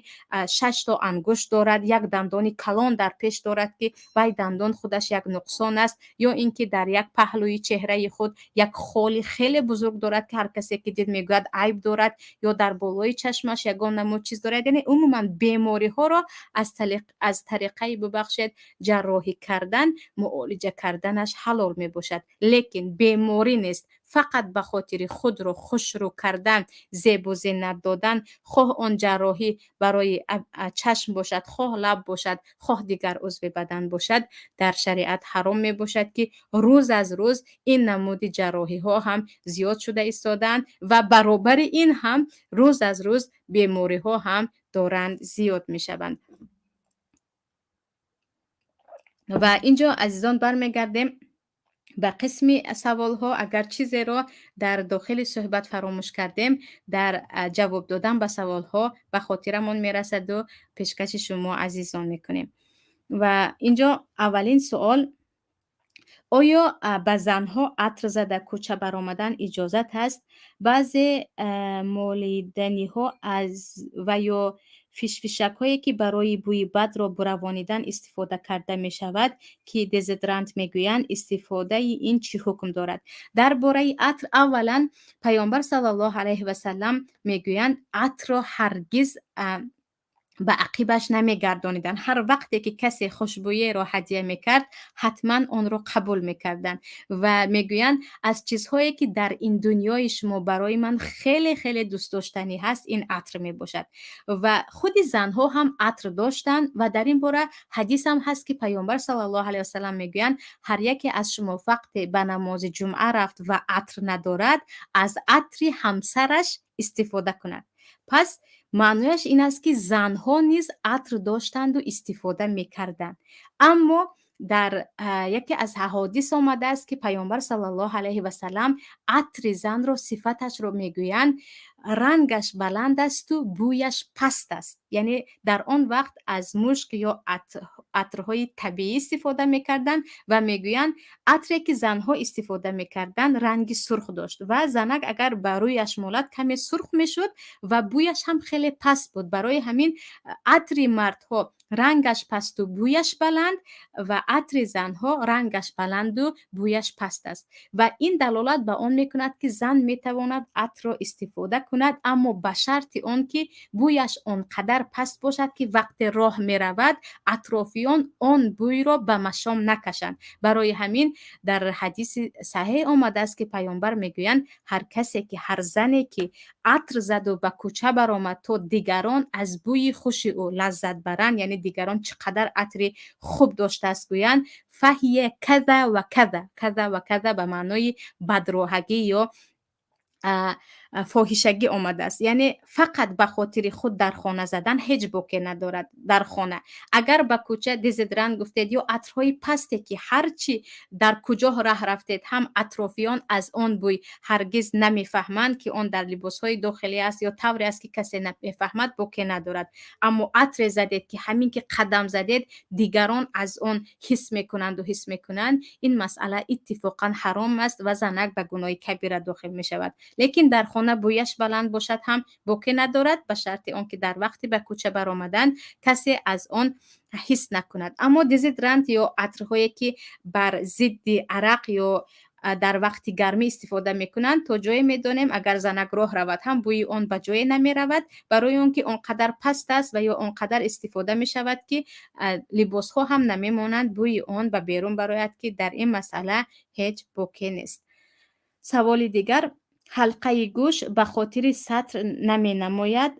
Speaker 2: 6 تا انگشت دارد، یک دندان کلان در پیش دارد که وای دندان خودش یک نقصان است، یا اینکه در یک پهلوی چهره خود یک خال خیلی بزرگ دارد که هر کسی که دید میگوید عیب دارد، یا در بالای چشمش یگان نمود چیز دارد. یعنی عموما بیماری ها را از طریقه ببخشید جراحی کردن، معالجه کردنش حلال می باشد، لیکن بیماری نیست. فقط به خاطر خود رو خوش رو کردن، زیب و زینت دادن، خواه آن جراحی برای چشم باشد، خواه لب باشد، خواه دیگر عضو بدن باشد، در شریعت حرام می باشد که روز از روز این نمود جراحی ها هم زیاد شده ایستادند و برابر این هم روز از روز بیماری ها هم دارند زیاد می شوند. و اینجا عزیزان برمیگردیم به قسم سوال ها. اگر چیزی را در داخل صحبت فراموش کردیم، در جواب دادن به سوال ها به خاطرمون میرسد و پیشکش شما عزیزان میکنیم. و اینجا اولین سوال: آیا به زنها عطر زده کوچه برآمدن اجازت هست؟ بعضی مولدنی ها از و یا فیشفیشک هایی که برای بوی بد را برانیدن استفاده کرده می شود که دزدرانت می گویند، استفاده این چی حکم دارد؟ درباره عطر اولا پیامبر صلی الله علیه و سلم می گویند عطر را هرگز به عقیبش نمیگردانیدن. هر وقتی که کسی خوشبویی را هدیه میکرد حتما آن را قبول میکردن و میگویند از چیزهایی که در این دنیای شما برای من خیلی خیلی دوست داشتنی هست این عطر میباشد. و خود زنها هم عطر داشتن و در این باره حدیث هم هست که پیامبر صلی الله علیه و سلم میگویند هر یکی از شما وقتی به نماز جمعه رفت و عطر ندارد از عطر همسرش استفاده کند. پس معنیش این است که زنها نیز عطر داشتند و استفاده میکردند. اما در یکی از احادیث آمده است که پیامبر صلی الله علیه و سلم عطر زن را صفتش را میگویند رنگش بلند است و بویش پست است. یعنی در آن وقت از مشک یا عطرهای طبیعی استفاده میکردند و میگویند عطری که زنها استفاده میکردند رنگ سرخ داشت و زنک اگر بر رویش مالد کمی سرخ میشد و بویش هم خیلی پست بود. برای همین عطر مردها رنگش پست و بویش بلند و عطر زنها رنگش بلند و بویش پست است و این دلالت به آن میکند که زن میتواند عطر را استفاده کند، اما به شرط آن که بویش آنقدر پست باشد که وقت راه میرود اطرافیان آن بوی را به مشام نکشند. برای همین در حدیث صحیح آمده است که پیامبر میگویند هر کسی که هر زنی که عطر زد و به کوچه برآمد تا دیگران از بوی خوش او لذت برند، یعنی دیگران چقدر عطر خوب داشته است گویند فهیه کذا و کذا، کذا و کذا به معنای بدراهگی یا فاحشگی آمده است. یعنی فقط به خاطر خود در خانه زدن هیچ باکی ندارد. در خانه اگر به کوچه دزدرند گفتید یا عطرهای پستی که هرچی در کجا راه رفتید هم اطرافیان از آن بوی هرگز نمیفهمند که آن در لباسهای داخلی است یا طوری است که کسی نمیفهمد، باکی ندارد. اما عطر زدید که همین که قدم زدید دیگران از آن حس میکنند و حس میکنند، این مسئله اتفاقا حرام است و زنک به گناه کبیره داخل می شود. لیکن در خانه بویش بلند باشد هم باکی ندارد به شرط آن که در وقتی به کوچه برآمدن کسی از آن حس نکند. اما دزدرانت یا عطرهایی که بر ضد عرق یا در وقت گرمی استفاده میکنند تا جایی میدانیم اگر زنک راه رود هم بوی آن به جایی نمی رود، برای اون که آنقدر پست است و یا آنقدر استفاده می شود که لباس ها هم نمی مانند بوی آن به بیرون برآید که در این مسئله هیچ باکی نیست. سوال دیگر: حلقه گوش به خاطر سطر نمی نماید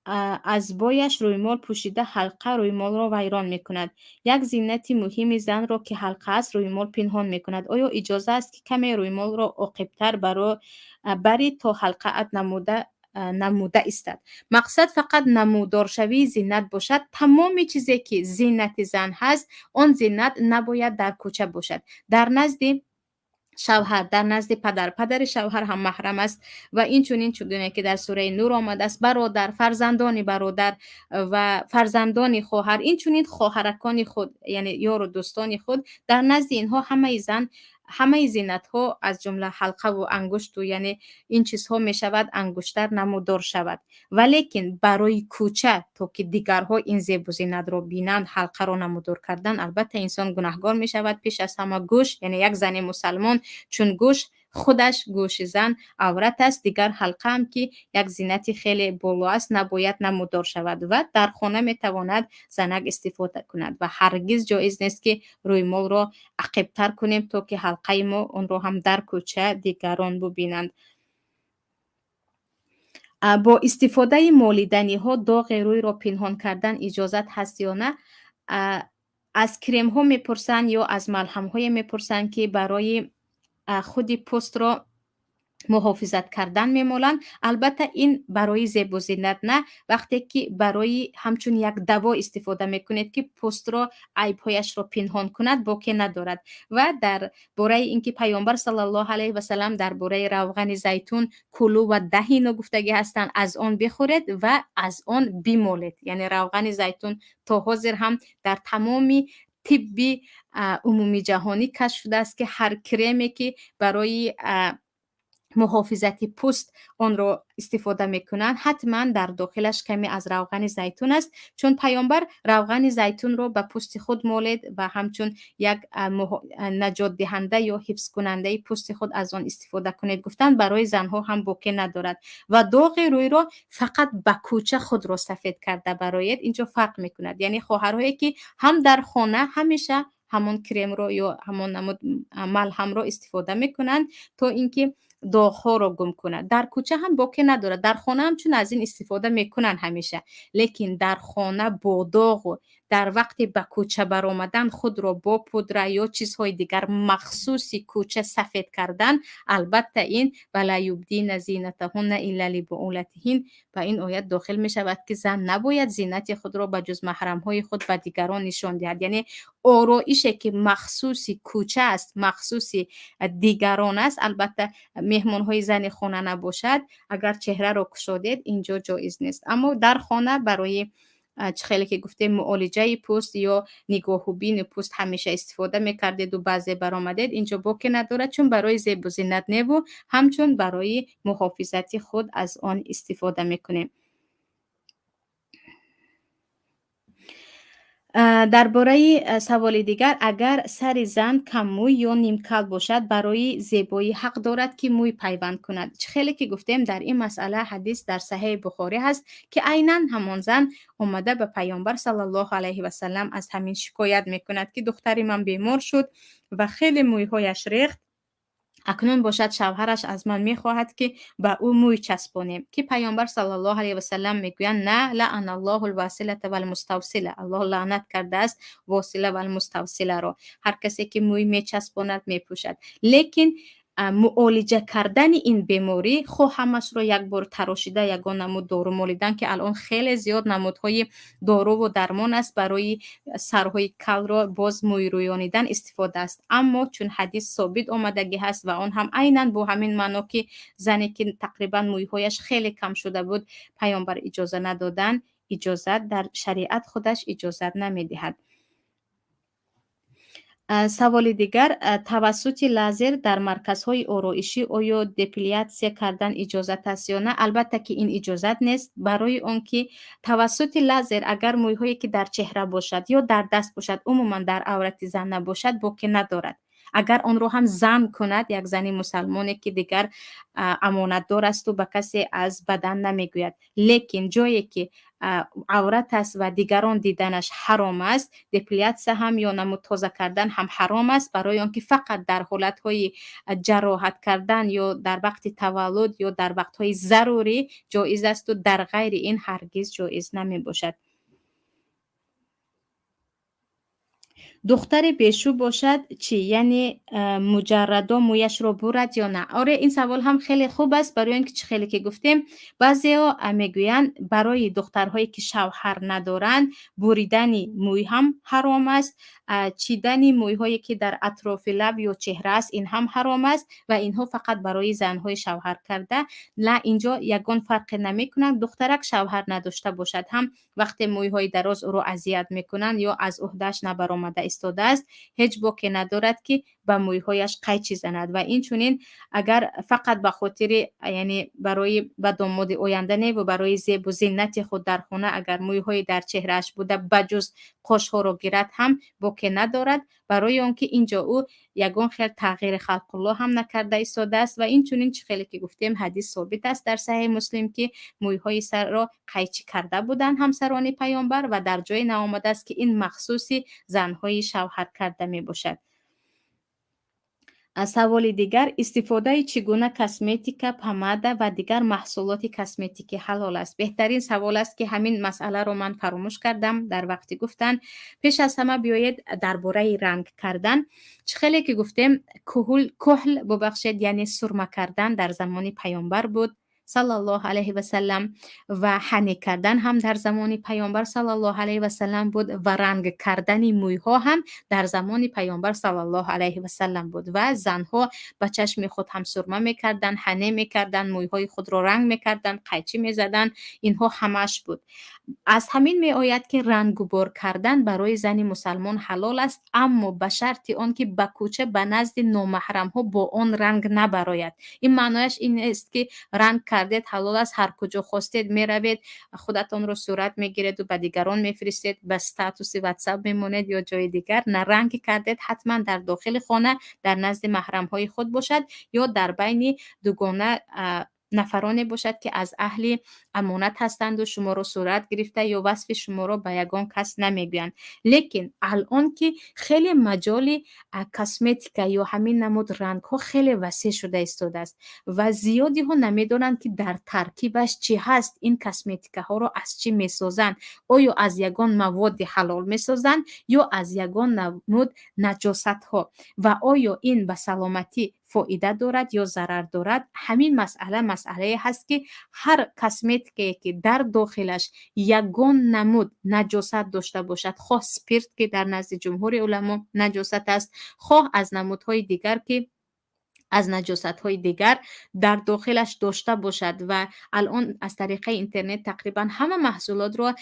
Speaker 2: از بویش رویمال پوشیده حلقه رویمال را ویران می کند. یک زینت مهم زن را که حلقه است رویمال پنهان می کند. آیا اجازه است که کمی رویمال را عاقبتر بری تا حلقه ات نموده استد؟ مقصد فقط نمودار شوی زینت باشد. تمام چیزی که زینت زن هست آن زینت نباید در کوچه باشد. در نزد شوهر، در نزد پدر شوهر هم محرم است و این چونین که در سوره نور آمده است، برادر، فرزندان برادر و فرزندان خواهر، این چونین خواهرکان خود یعنی یار و دوستان خود، در نزد اینها همه زینت ها از جمله حلقه و انگشت و یعنی این چیزها می شود انگشتر نمودار شود. ولیکن برای کوچه تا که دیگرها این زیب و زینت را بینند حلقه را نمودار کردن، البته انسان گناهکار می شود. پیش از همه گوش، یعنی یک زن مسلمان چون گوش خودش گوش زن عورت است، دیگر حلقه هم که یک زینت خیلی بالا است نباید نمودار شود و در خانه می تواند زنک استفاده کند و هرگز جایز نیست که رویمال را عقب‌تر کنیم تا که حلقه ما اون رو هم در کوچه دیگران ببینند. با استفاده مالیدنی ها داغ روی را پنهان کردن اجازت هست یا نه؟ از کریم ها میپرسند یا از ملهم های میپرسند که برای خود پوست را محافظت کردن میمالند. البته این برای زیب و زینت نه، وقتی که برای همچون یک دوا استفاده میکنید که پوست را عیبهایش را پنهان کند باکی ندارد. و در باره اینکه پیامبر صلی الله علیه و سلم در باره روغن زیتون کلو و دهینو گفتگی هستند، از آن بخورید و از آن بمالید. یعنی روغن زیتون تا حاضر هم در تمامی طبی عمومی جهانی کشف شده است که هر کریمی که برای محافظت پوست آن را استفاده میکنند حتما در داخلش کمی از روغن زیتون است، چون پیامبر روغن زیتون را به پوست خود مالید و همچون یک نجات دهنده یا حفظ کننده پوست خود از آن استفاده کنید. گفتند برای زنها هم باکی ندارد و داغ روی را فقط به کوچه خود را سفید کرده برایت اینجا فرق میکند. یعنی خواهرهایی که هم در خانه همیشه همون کریم رو یا همون نمود ملهم رو استفاده میکنند تا اینکه داغ‌ها رو گم کنند. در کوچه هم باکی ندارد، در خانه هم چون از این استفاده میکنن همیشه، لیکن در خانه با داغ و در وقت به کوچه برآمدن خود را با پودر یا چیزهای دیگر مخصوص کوچه سفید کردن، البته این ولا یبدین زینتهن الا لبعولتهن و این آیت داخل می شود که زن نباید زینت خود را به جز محرم‌های خود به دیگران نشان دهد. یعنی آرایشی که مخصوص کوچه است، مخصوص دیگران است، البته مهمان های زن خانه نباشد، اگر چهره را کشادید اینجا جایز نیست. اما در خانه برای خیلی که گفتیم معالجه پوست یا نگاه و بین پوست همیشه استفاده میکردید و بعضی برآمدید، اینجا باکی ندارد، چون برای زیب و زینت نه و همچون برای محافظت خود از آن استفاده میکنیم. درباره سوال دیگر، اگر سر زن کم موی یا نیمکل باشد برای زیبایی حق دارد که موی پیوند کند؟ خیلی که گفتیم در این مسئله حدیث در صحیح بخاری هست که عیناً همان زن اومده به پیامبر صلی الله علیه و سلم از همین شکایت میکند که دختری من بیمار شد و خیلی مویهایش ریخت، اکنون باشد شوهرش از من میخواهد که به او موی چسبانیم، که پیامبر صلی الله علیه و سلم میگویند نه، لعن الله الواصله و المستوصله، الله لعنت کرده است واصله و المستوصله را، هر کسی که موی میچسباند میپوشد. لیکن معالجه کردن این بیماری خو همش رو یک بار تراشیده یگان نمود دارو مالیدن که الان خیلی زیاد نمودهای دارو و درمان است برای سرهای کل را باز موی رویانیدن استفاده است. اما چون حدیث ثابت آمدگی هست و آن هم عیناً با همین معنا که زنی که تقریبا مویهایش خیلی کم شده بود پیامبر اجازه ندادن، اجازت در شریعت خودش اجازت نمیدهد. سوال دیگر، توسط لازر در مرکزهای آرایشی آیا دپیلیاسیون کردن اجازت است یا نه؟ البته که این اجازت نیست، برای آن که توسط لازر اگر مویهایی که در چهره باشد یا در دست باشد عموما در عورت زن نباشد باکی ندارد. اگر آن رو هم زن کند، یک زن مسلمانی که دیگر امانت دار است و به کسی از بدن نمیگوید، لیکن جایی که عورت است و دیگران دیدنش حرام است. دپلیاتسیا هم یا نمود تازه کردن هم حرام است، برای آنکه فقط در حالت‌های جراحت کردن یا در وقت تولد یا در وقت‌های ضروری جایز است و در غیر این هرگز جایز نمی باشد. دختر بشو باشد چی؟ یعنی مجردا مویش رو برد یا نه؟ آره، این سوال هم خیلی خوب است، برای اینکه چه خیلی که گفتیم بعضیا میگویند برای دخترهایی که شوهر ندارند بریدن موی هم حرام است، چیدن موی هایی که در اطراف لب یا چهره است این هم حرام است و اینها فقط برای زنهای شوهر کرده. نه، اینجا یگان فرق نمی کنند. دخترک شوهر نداشته باشد هم وقتی موی های دراز او را اذیت میکنند یا از عهده‌اش نبرآمده ایستاده است، هیچ باکی ندارد که به مویهایش قیچی زند و این چونین اگر فقط به خاطر یعنی برای به داماد آینده نه و برای زیب و زینت خود در خانه اگر مویهای در چهرهش بوده بجز قشها را گیرد هم باکی ندارد، برای آنکه اینجا او یگان خیلی تغییر خلق الله هم نکرده ایستاده است و این چونین چه خیلی که گفتیم حدیث ثابت است در صحیح مسلم که مویهای سر را قیچی کرده بودند همسران پیامبر و در جای نیامده است که این مخصوصی زنهای شوهر کرده می باشد. سوال دیگر، استفاده چگونه کسمتیک، پماده و دیگر محصولات کسمتیکی حلال است؟ بهترین سوال است که همین مسئله رو من فراموش کردم در وقتی گفتن. پیش از همه بیایید درباره رنگ کردن. چه خیلی که گفتیم کحل ببخشید یعنی سرمه کردن در زمان پیامبر بود صلی الله علیه و سلم و حنی کردن هم در زمان پیامبر صلی الله علیه و سلم بود و رنگ کردن مویها هم در زمان پیامبر صلی الله علیه و سلم بود و زنها به چشم خود هم سرمه میکردن، حنی میکردن، مویهای خود را رنگ میکردن، قیچی میزدن، اینها همش بود. از همین می آید که رنگ و بار کردن برای زن مسلمان حلال است، اما به شرط آنکه به کوچه به نزد نامحرم ها با آن رنگ نبراید. این معنایش این است که رنگ کردید حلال است، هر کجا خواستید می روید، خودتان رو صورت می گیرید و به دیگران می فرستید، به استاتوس واتساپ میمونید یا جای دیگر. نه، رنگ کردید حتما در داخل خانه در نزد محرم های خود باشد یا در بین دوگانه نفرانی باشد که از اهل امانت هستند و شما رو صورت گرفته یا وصف شما رو به یگان کس نمیگویند. لیکن الان که خیلی مجال کسمتیکا یا همین نمود رنگ ها خیلی وسیع شده ایستاده است و زیادی ها نمیدونند که در ترکیبش چی هست، این کسمتیکا ها رو از چی میسازند، آیا از یگان مواد حلال میسازند یا از یگان نمود نجاست ها و آیا این به سلامتی فایده دارد یا ضرر دارد. همین مسئله هست که هر کسمتیکی که در داخلش یگان نمود نجاست داشته باشد، خواه سپیرت که در نزد جمهور علما نجاست است، خواه از نمودهای دیگر که از نجاست‌های دیگر در داخلش داشته باشد و الان از طریق اینترنت تقریبا همه محصولات رو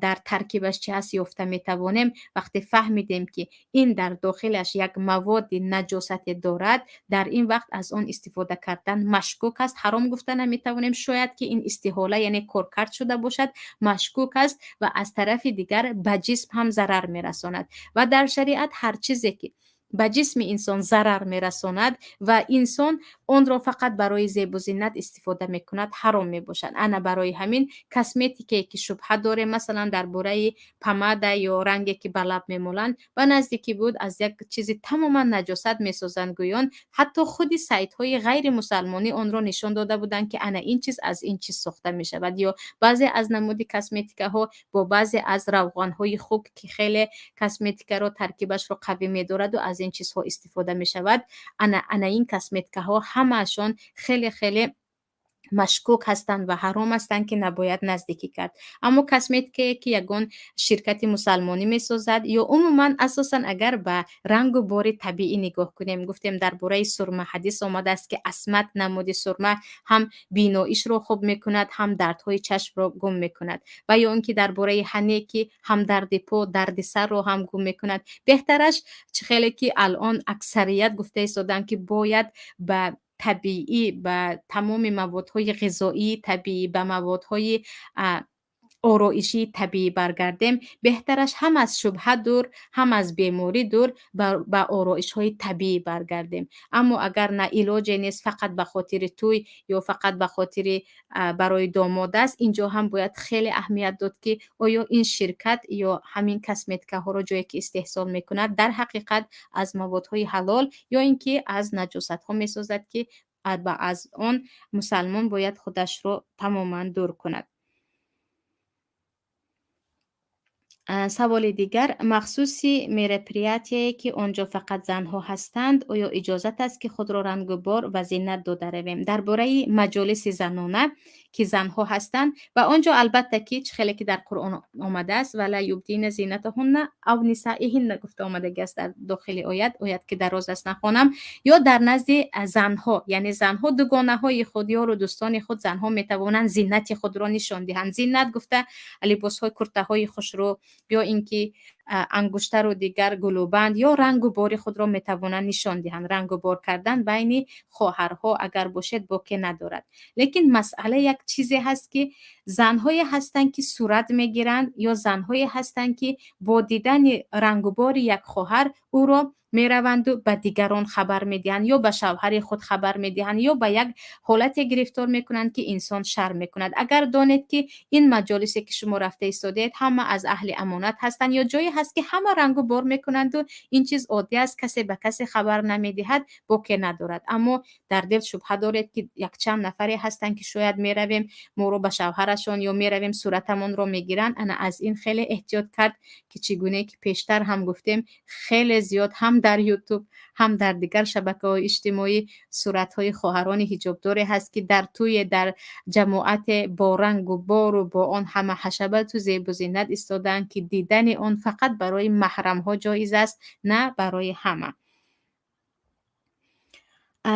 Speaker 2: در ترکیبش چه هست یافته میتوانیم. وقتی فهمیدیم که این در داخلش یک مواد نجاست دارد، در این وقت از آن استفاده کردن مشکوک است. حرام گفته نمیتوانیم، شاید که این استحاله یعنی کارکرد شده باشد، مشکوک است و از طرف دیگر به جسم هم ضرر میرساند و در شریعت هر چیزی که به جسم انسان ضرر میرساند و انسان اون را فقط برای زیب و زینت استفاده میکند حرام میباشد. انا برای همین کسمتیکی که شبهه داره، مثلا درباره پماده یا رنگی که به لب میمالند، به نزدیکی بود از یک چیزی تماما نجاست میسازند. گویان حتی خودی سایت های غیر مسلمانی اون را نشان داده بودند که انا این چیز از این چیز ساخته میشود، یا بعضی از نمودی کسمتیکا ها با بعضی از روغن های خوب که خیلی کسمتیکا را ترکیبش رو قوی میدارد و از این چیزها استفاده می شود. انا این کسمتیکا ها همشون خیلی مشکوک هستند و حرام هستند که نباید نزدیکی کرد. اما کسمتیکی که یگان شرکت مسلمانی می سازد یا عموما اساسا اگر به رنگ و بار طبیعی نگاه کنیم، گفتیم درباره سرمه حدیث آمده است که اسمت نمود سرمه هم بیناییش رو خوب میکند، هم دردهای چشم رو گم میکند و یا اون که درباره حنی که هم درد پا، درد سر رو هم گم میکند. بهترش چه خیلی که الان اکثریت گفته ایستادن که باید به طبیعی، به تمام موادهای غذایی طبیعی، به موادهای آرایشی طبیعی برگردیم، بهترش هم از شبهه دور، هم از بیماری دور، به آرایش های طبیعی برگردیم. اما اگر نه علاج نیست، فقط به خاطر توی یا فقط به خاطر برای داماد است، اینجا هم باید خیلی اهمیت داد که آیا این شرکت یا همین کسمتیکه ها را جایی که استحصال میکند در حقیقت از موادهای حلال یا اینکه از نجاست ها میسازد که از آن مسلمان باید خودش را تماما دور کند. سوال دیگر، مخصوصی мероприятие که آنجا فقط زنها هستند، آیا اجازت است که خود را رنگ و بار و زینت داده رویم؟ درباره مجالس زنانه که زنها هستند و آنجا البته که خیلی که در قرآن آمده است ولا یبدین زینتهن او نسائهن گفته آمده است در داخل آیت که دراز است نخوانم، یا در نزد زنها، یعنی زنها دوگانه های خود یا و دوستان خود زنها می توانند زینت خود را نشان دهند. زینت گفته لباس های کرته های خوشرو یا اینکه انگشتر و دیگر گلوبند یا رنگ و بار خود را میتوانند نشان دهند. رنگ و بار کردن بین خواهرها اگر باشد باکی ندارد. لیکن مسئله یک چیزی هست که زنهای هستند که صورت میگیرند یا زنهای هستند که با دیدن رنگ و بار یک خواهر او را میروند و به دیگران خبر میدهند یا به شوهر خود خبر میدهند یا به یک حالت گرفتار میکنند که انسان شرم میکند. اگر دانید که این مجالسی که شما رفته ایستادید همه از اهل امانت هستند یا جایی هست که همه رنگ و بار میکنند و این چیز عادی است، کسی به کسی خبر نمیدهد، باکی ندارد. اما در دل شبهه دارید که یک چند نفری هستند که شاید میرویم ما رو به شوهرشان یا میرویم صورتمون رو میگیرند. انا از این خیلی احتیاط کرد که چگونه که پیشتر هم گفتیم خیلی زیاد هم در یوتیوب هم در دیگر شبکه‌های اجتماعی صورت‌های خواهران حجابدار هست که در جماعت با رنگ و بار و با آن همه حشبت و زیب و زینت ایستادند که دیدن آن فقط برای محرم‌ها جایز است، نه برای همه.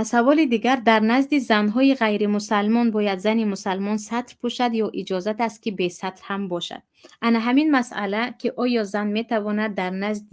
Speaker 2: سوال دیگر، در نزد زنهای غیر مسلمان باید زن مسلمان سطر پوشد یا اجازت است که بی سطر هم باشد؟ انا همین مسئله که آیا زن میتواند در نزد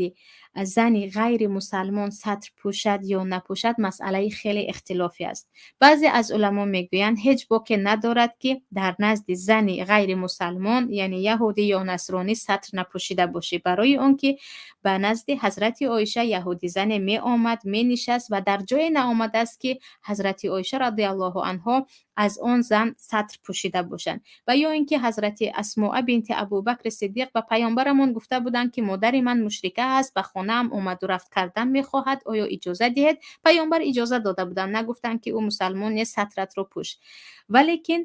Speaker 2: زن غیر مسلمان سطر پوشد یا نپوشد مسئله خیلی اختلافی است. بعضی از علما میگویند هیچ باکی ندارد که در نزد زن غیر مسلمان یعنی یهودی یا نصرانی سطر نپوشیده باشه، برای آنکه به نزد حضرت عایشه یهودی زن می آمد می نشست و در جای نآمده است که حضرت عایشه رضی الله عنها از آن زن سطر پوشیده باشند. و یا اینکه حضرت اسماء بنت ابوبکر صدیق به پیامبرمون گفته بودند که مادر من مشرکه است، به خانه‌ام اومد و رفت کردن میخواهد، آیا اجازه دهید؟ پیامبر اجازه داده بودند، نگفتند که او مسلمان نیست سطرت رو پوش. ولیکن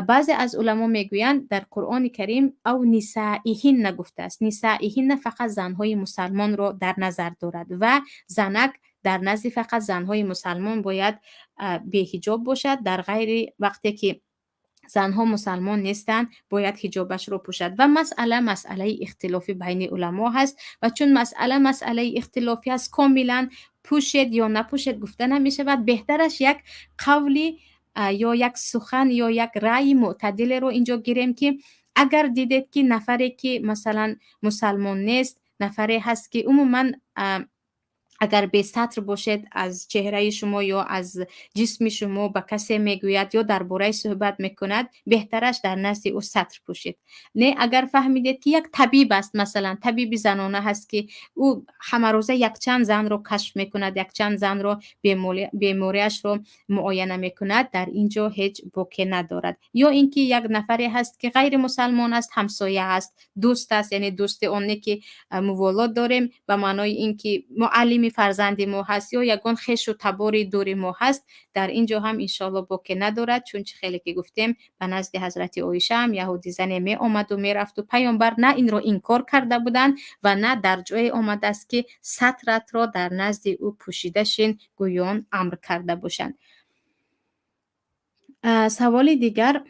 Speaker 2: بعضی از علما میگویند در قرآن کریم او نسائهن نگفته است. نسائهن فقط زنهای مسلمان را در نظر دارد و زنک در نزد فقط زنهای مسلمان باید بی حجاب باشد، در غیر وقتی که زنها مسلمان نیستند باید حجابش رو پوشد. و مسئله اختلافی بین علما هست و چون مسئله اختلافی است کاملا پوشید یا نپوشید گفته نمیشه و بهترش یک قولی یا یک سخن یا یک رأی معتدل رو اینجا گیریم که اگر دیدید که نفری که مثلا مسلمان نیست، نفری هست که عموما اگر به سطر باشد از چهره شما یا از جسم شما به کسی میگوید یا درباره صحبت میکند، بهترش در نزد او سطر پوشید. نه اگر فهمیدید که یک طبیب است، مثلا طبیب زنانه هست که او همه روزه یک چند زن رو کشف میکند، یک چند زن رو بیماریش رو معاینه میکند، در اینجا هیچ باکی ندارد. یا اینکه یک نفری هست که غیر مسلمان است، همسایه است، دوست است، یعنی دوست اونی که موالات داریم به معنای اینکه معلم فرزند ما هست یا یگان خش و تبار دور ما هست، در اینجا هم انشالله باکی ندارد، چون خیلی که گفتیم به نزد حضرت عایشه هم یهودی زن می آمد و می رفت و پیامبر نه این را انکار کرده بودند و نه در جای آمده است که سطرت را در نزد او پوشیده شین گویان امر کرده باشند. سوال دیگر،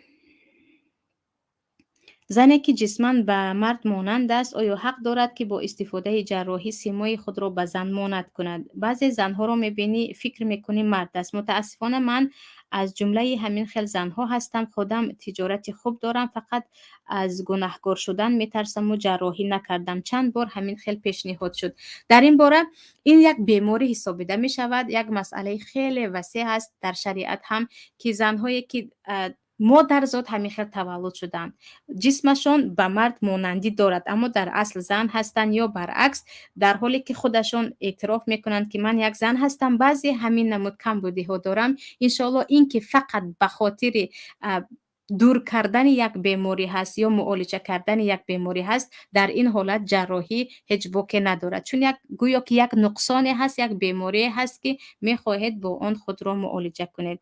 Speaker 2: زنی که جسماً به مرد مانند است آیا حق دارد که با استفاده جراحی سیمای خود را به زن مانند کند؟ بعضی زنها را میبینی فکر میکنی مرد است. متاسفانه من از جمله همین خیل زنها هستم، خودم تجارت خوب دارم، فقط از گناهکار شدن میترسم و جراحی نکردم. چند بار همین خیل پیشنهاد شد. در این باره این یک بیماری حسابیده می شود، یک مسئله خیلی وسیع است در شریعت هم که زنهایی که مادرزاد همیخر تولد شدند. جسمشان به مرد مانندی دارد اما در اصل زن هستند یا برعکس. در حالی که خودشان اعتراف میکنند که من یک زن هستم، بعضی همین نمود کمبودی ها دارم. انشالله این که فقط به خاطر دور کردن یک بیماری هست یا معالجه کردن یک بیماری هست، در این حالت جراحی هیچ باکی ندارد، چون گویا که یک نقصانی هست، یک بیماری هست که میخواهید با آن خود را معالجه کنید.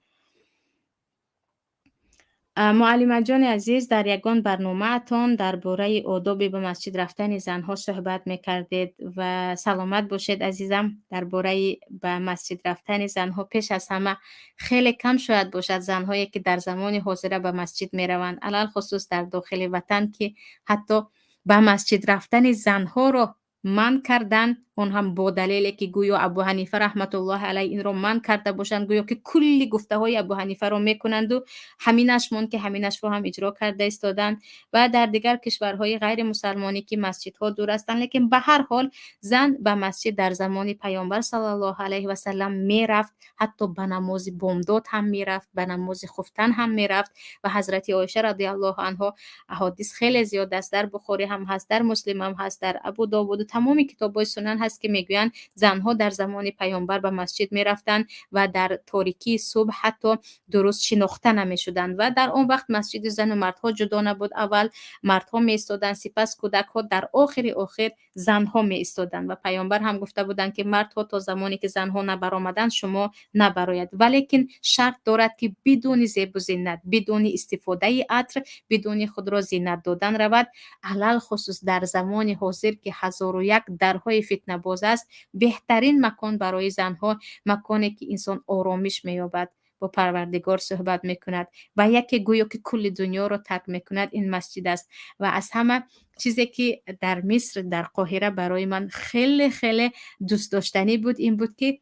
Speaker 2: معلم جان عزیز، در یگان برنامه اتان درباره آداب به مسجد رفتن زنها صحبت میکردید و سلامت باشید عزیزم. درباره به مسجد رفتن زنها، پیش از همه خیلی کم شاید باشد زنهایی که در زمان حاضر به مسجد میروند، علل خصوص در داخل وطن که حتی به مسجد رفتن زنها را من کردن، اون هم با دلیلی که گویا ابو حنیفه رحمت الله علیه این رو من کرده باشند، گویا که کلی گفته های ابو حنیفه رو میکنند و همینش مون که همینش رو هم اجرا کرده ایستادند. و در دیگر کشورهای غیر مسلمانی که مسجدها دور هستند، لیکن به هر حال زن به مسجد در زمان پیامبر صلی الله علیه و سلم میرفت، حتی به نماز بامداد هم میرفت، به نماز خفتن هم میرفت. و حضرت عایشه رضی الله عنها احادیث خیلی زیاد است، در بخاری هم هست، در مسلم هم هست، در ابو داوود و تمام کتاب‌های سنن هست که میگویند زنها در زمان پیامبر به مسجد میرفتند و در تاریکی صبح حتی درست شناخته نمیشدند و در اون وقت مسجد زن و مردها جدا نبود. اول مردها می ایستادند، سپس کودک ها، در آخر زنها می ایستادند و پیامبر هم گفته بودند که مردها تا زمانی که زنها نبرآمدند شما نبراید، ولیکن شرط دارد که بدون زیب و زینت، بدون استفاده عطر، بدون خود را زینت دادن رود. علل خصوص در زمان حاضر که 1001 درهای فتنه باز است، بهترین مکان برای زنها مکانی که انسان آرامش مییابد، با پروردگار صحبت میکند و یکی گویا که کل دنیا رو ترک میکند، این مسجد است. و از همه چیزی که در مصر، در قاهره برای من خیلی خیلی دوست داشتنی بود این بود که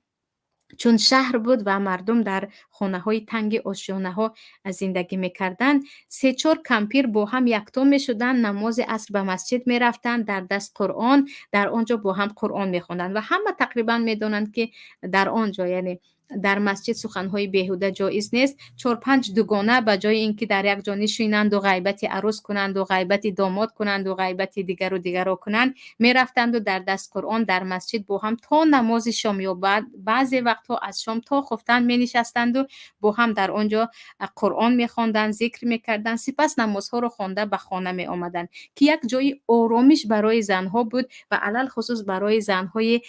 Speaker 2: چون شهر بود و مردم در خانه های تنگ آشیانه ها زندگی میکردند، 3-4 کمپیر با هم یکتا میشدند، نماز عصر به مسجد میرفتند، در دست قرآن، در آنجا با هم قرآن میخوندند و همه تقریبا میدونند که در آنجا، یعنی در مسجد سخنهای بیهوده جایز نیست. 4-5 دوگانه به جای اینکه در یک جا نشینند و غیبت عروس کنند و غیبت داماد کنند و غیبت دیگر و دیگر را کنند، میرفتند و در دست قرآن در مسجد با هم تا نماز شام یا بعضی وقتها از شام تا خفتن می نشستند و با هم در آنجا قرآن می خواندند، ذکر می کردند، سپس نمازها را خوانده به خانه می آمدند که یک جای آرامش برای زنها بود و علل خصوص برای زنهای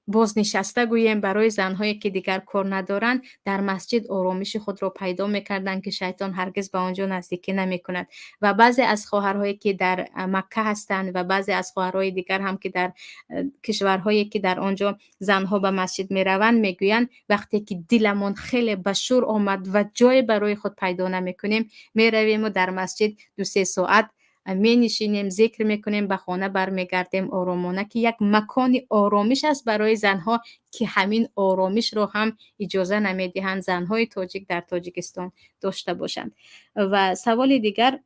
Speaker 2: بازنشسته، گوییم برای زنهایی که دیگر کار ندارند، در مسجد آرامش خود را پیدا میکردند که شیطان هرگز به آنجا نزدیکی نمیکند. و بعضی از خواهرهایی که در مکه هستند و بعضی از خواهرهای دیگر هم که در کشورهایی که در آنجا زنها به مسجد میروند میگویند وقتی که دلمون خیلی به شور آمد و جای برای خود پیدا نمیکنیم، میرویم و در مسجد 2-3 ساعت می نشینیم، ذکر میکنیم، به خانه برمیگردیم آرامانه، که یک مکان آرامش است برای زنها که همین آرامش رو هم اجازه نمیدهند زنهای تاجیک در تاجیکستان داشته باشند. و سوال دیگر،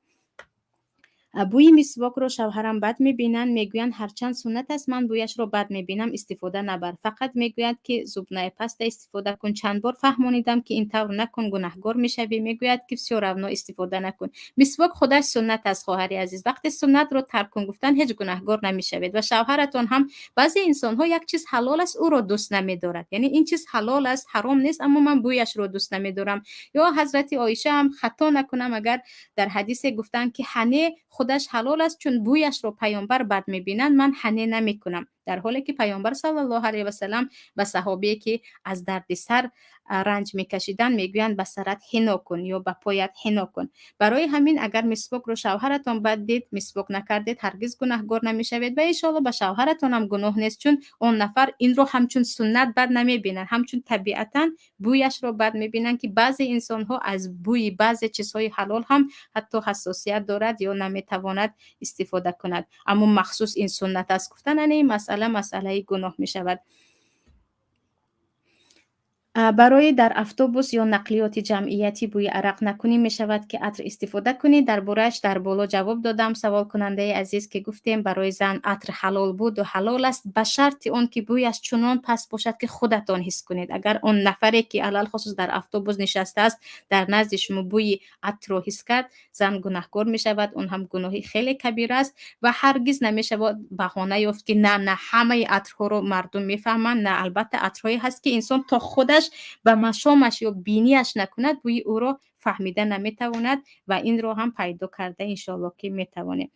Speaker 2: بوی مسواک رو شوهرم بد میبینند، میگویند هرچند سنت است من بویش رو بد میبینم، استفاده نبر، فقط میگوید که زبنه پست استفاده کن. چند بار فهمونیدم که این طور نکن گناهگار میشوی، میگوید که بسیار اونا استفاده نکن. مسواک خودش سنت است خواهری عزیز، وقتی سنت رو ترک کن گفتن هیچ گناهگار نمیشوید. و شوهرتون هم، بعضی انسان ها یک چیز حلال است او رو دوست نمیدارد، یعنی این چیز حلال است حرام نیست اما من بویش رو دوست نمیدارم. یا حضرت عایشه هم خطا نکنم اگر در حدیث گفتن که حنه خودش حلال است چون بویش رو پیامبر بد میبینند، من حنه نمیکنم، در حالی که پیامبر صلی الله علیه و سلم به صحابی که از درد سر رنج میکشیدن میگویند به سرت حنا کن یا به پایت حنا کن. برای همین اگر مسواک رو شوهرتون بد دید، مسواک نکردید، هرگز گناهگار نمیشوید و ان شاء به شوهرتون هم گناه نیست، چون اون نفر این رو همچون سنت بد نمیبینن، همچون طبیعتا بویش رو بد میبینن، که بعضی انسان ها از بوی بعضی چیزهای حلال هم حتی حساسیت دارد یا نمیتواند استفاده کند، اما مخصوص این سنت است گفتن این مسئله گناه می شود. برای در اتوبوس یا نقلیات جمعیتی بوی عرق نکنی می شود که عطر استفاده کنی. درباره‌اش در بالا جواب دادم. سوال کننده عزیز که گفتیم برای زن عطر حلال بود و حلال است به شرط اون که بویش چنان پس باشد که خودتان حس کنید. اگر اون نفری که علل خصوص در اتوبوس نشسته است در نزد شما بوی عطر رو حس کرد، زن گناهکار می شود. اون هم گناهی خیلی کبیر است و هرگز نمی شود بهانه یافت که نه همه عطرها رو مردم میفهمند. نه، البته عطرهایی هست که انسان تا خودش به مشامش یا بینیش نکند بوی او را فهمیده نمیتواند و این رو هم پیدا کرده انشالله که میتوانیم.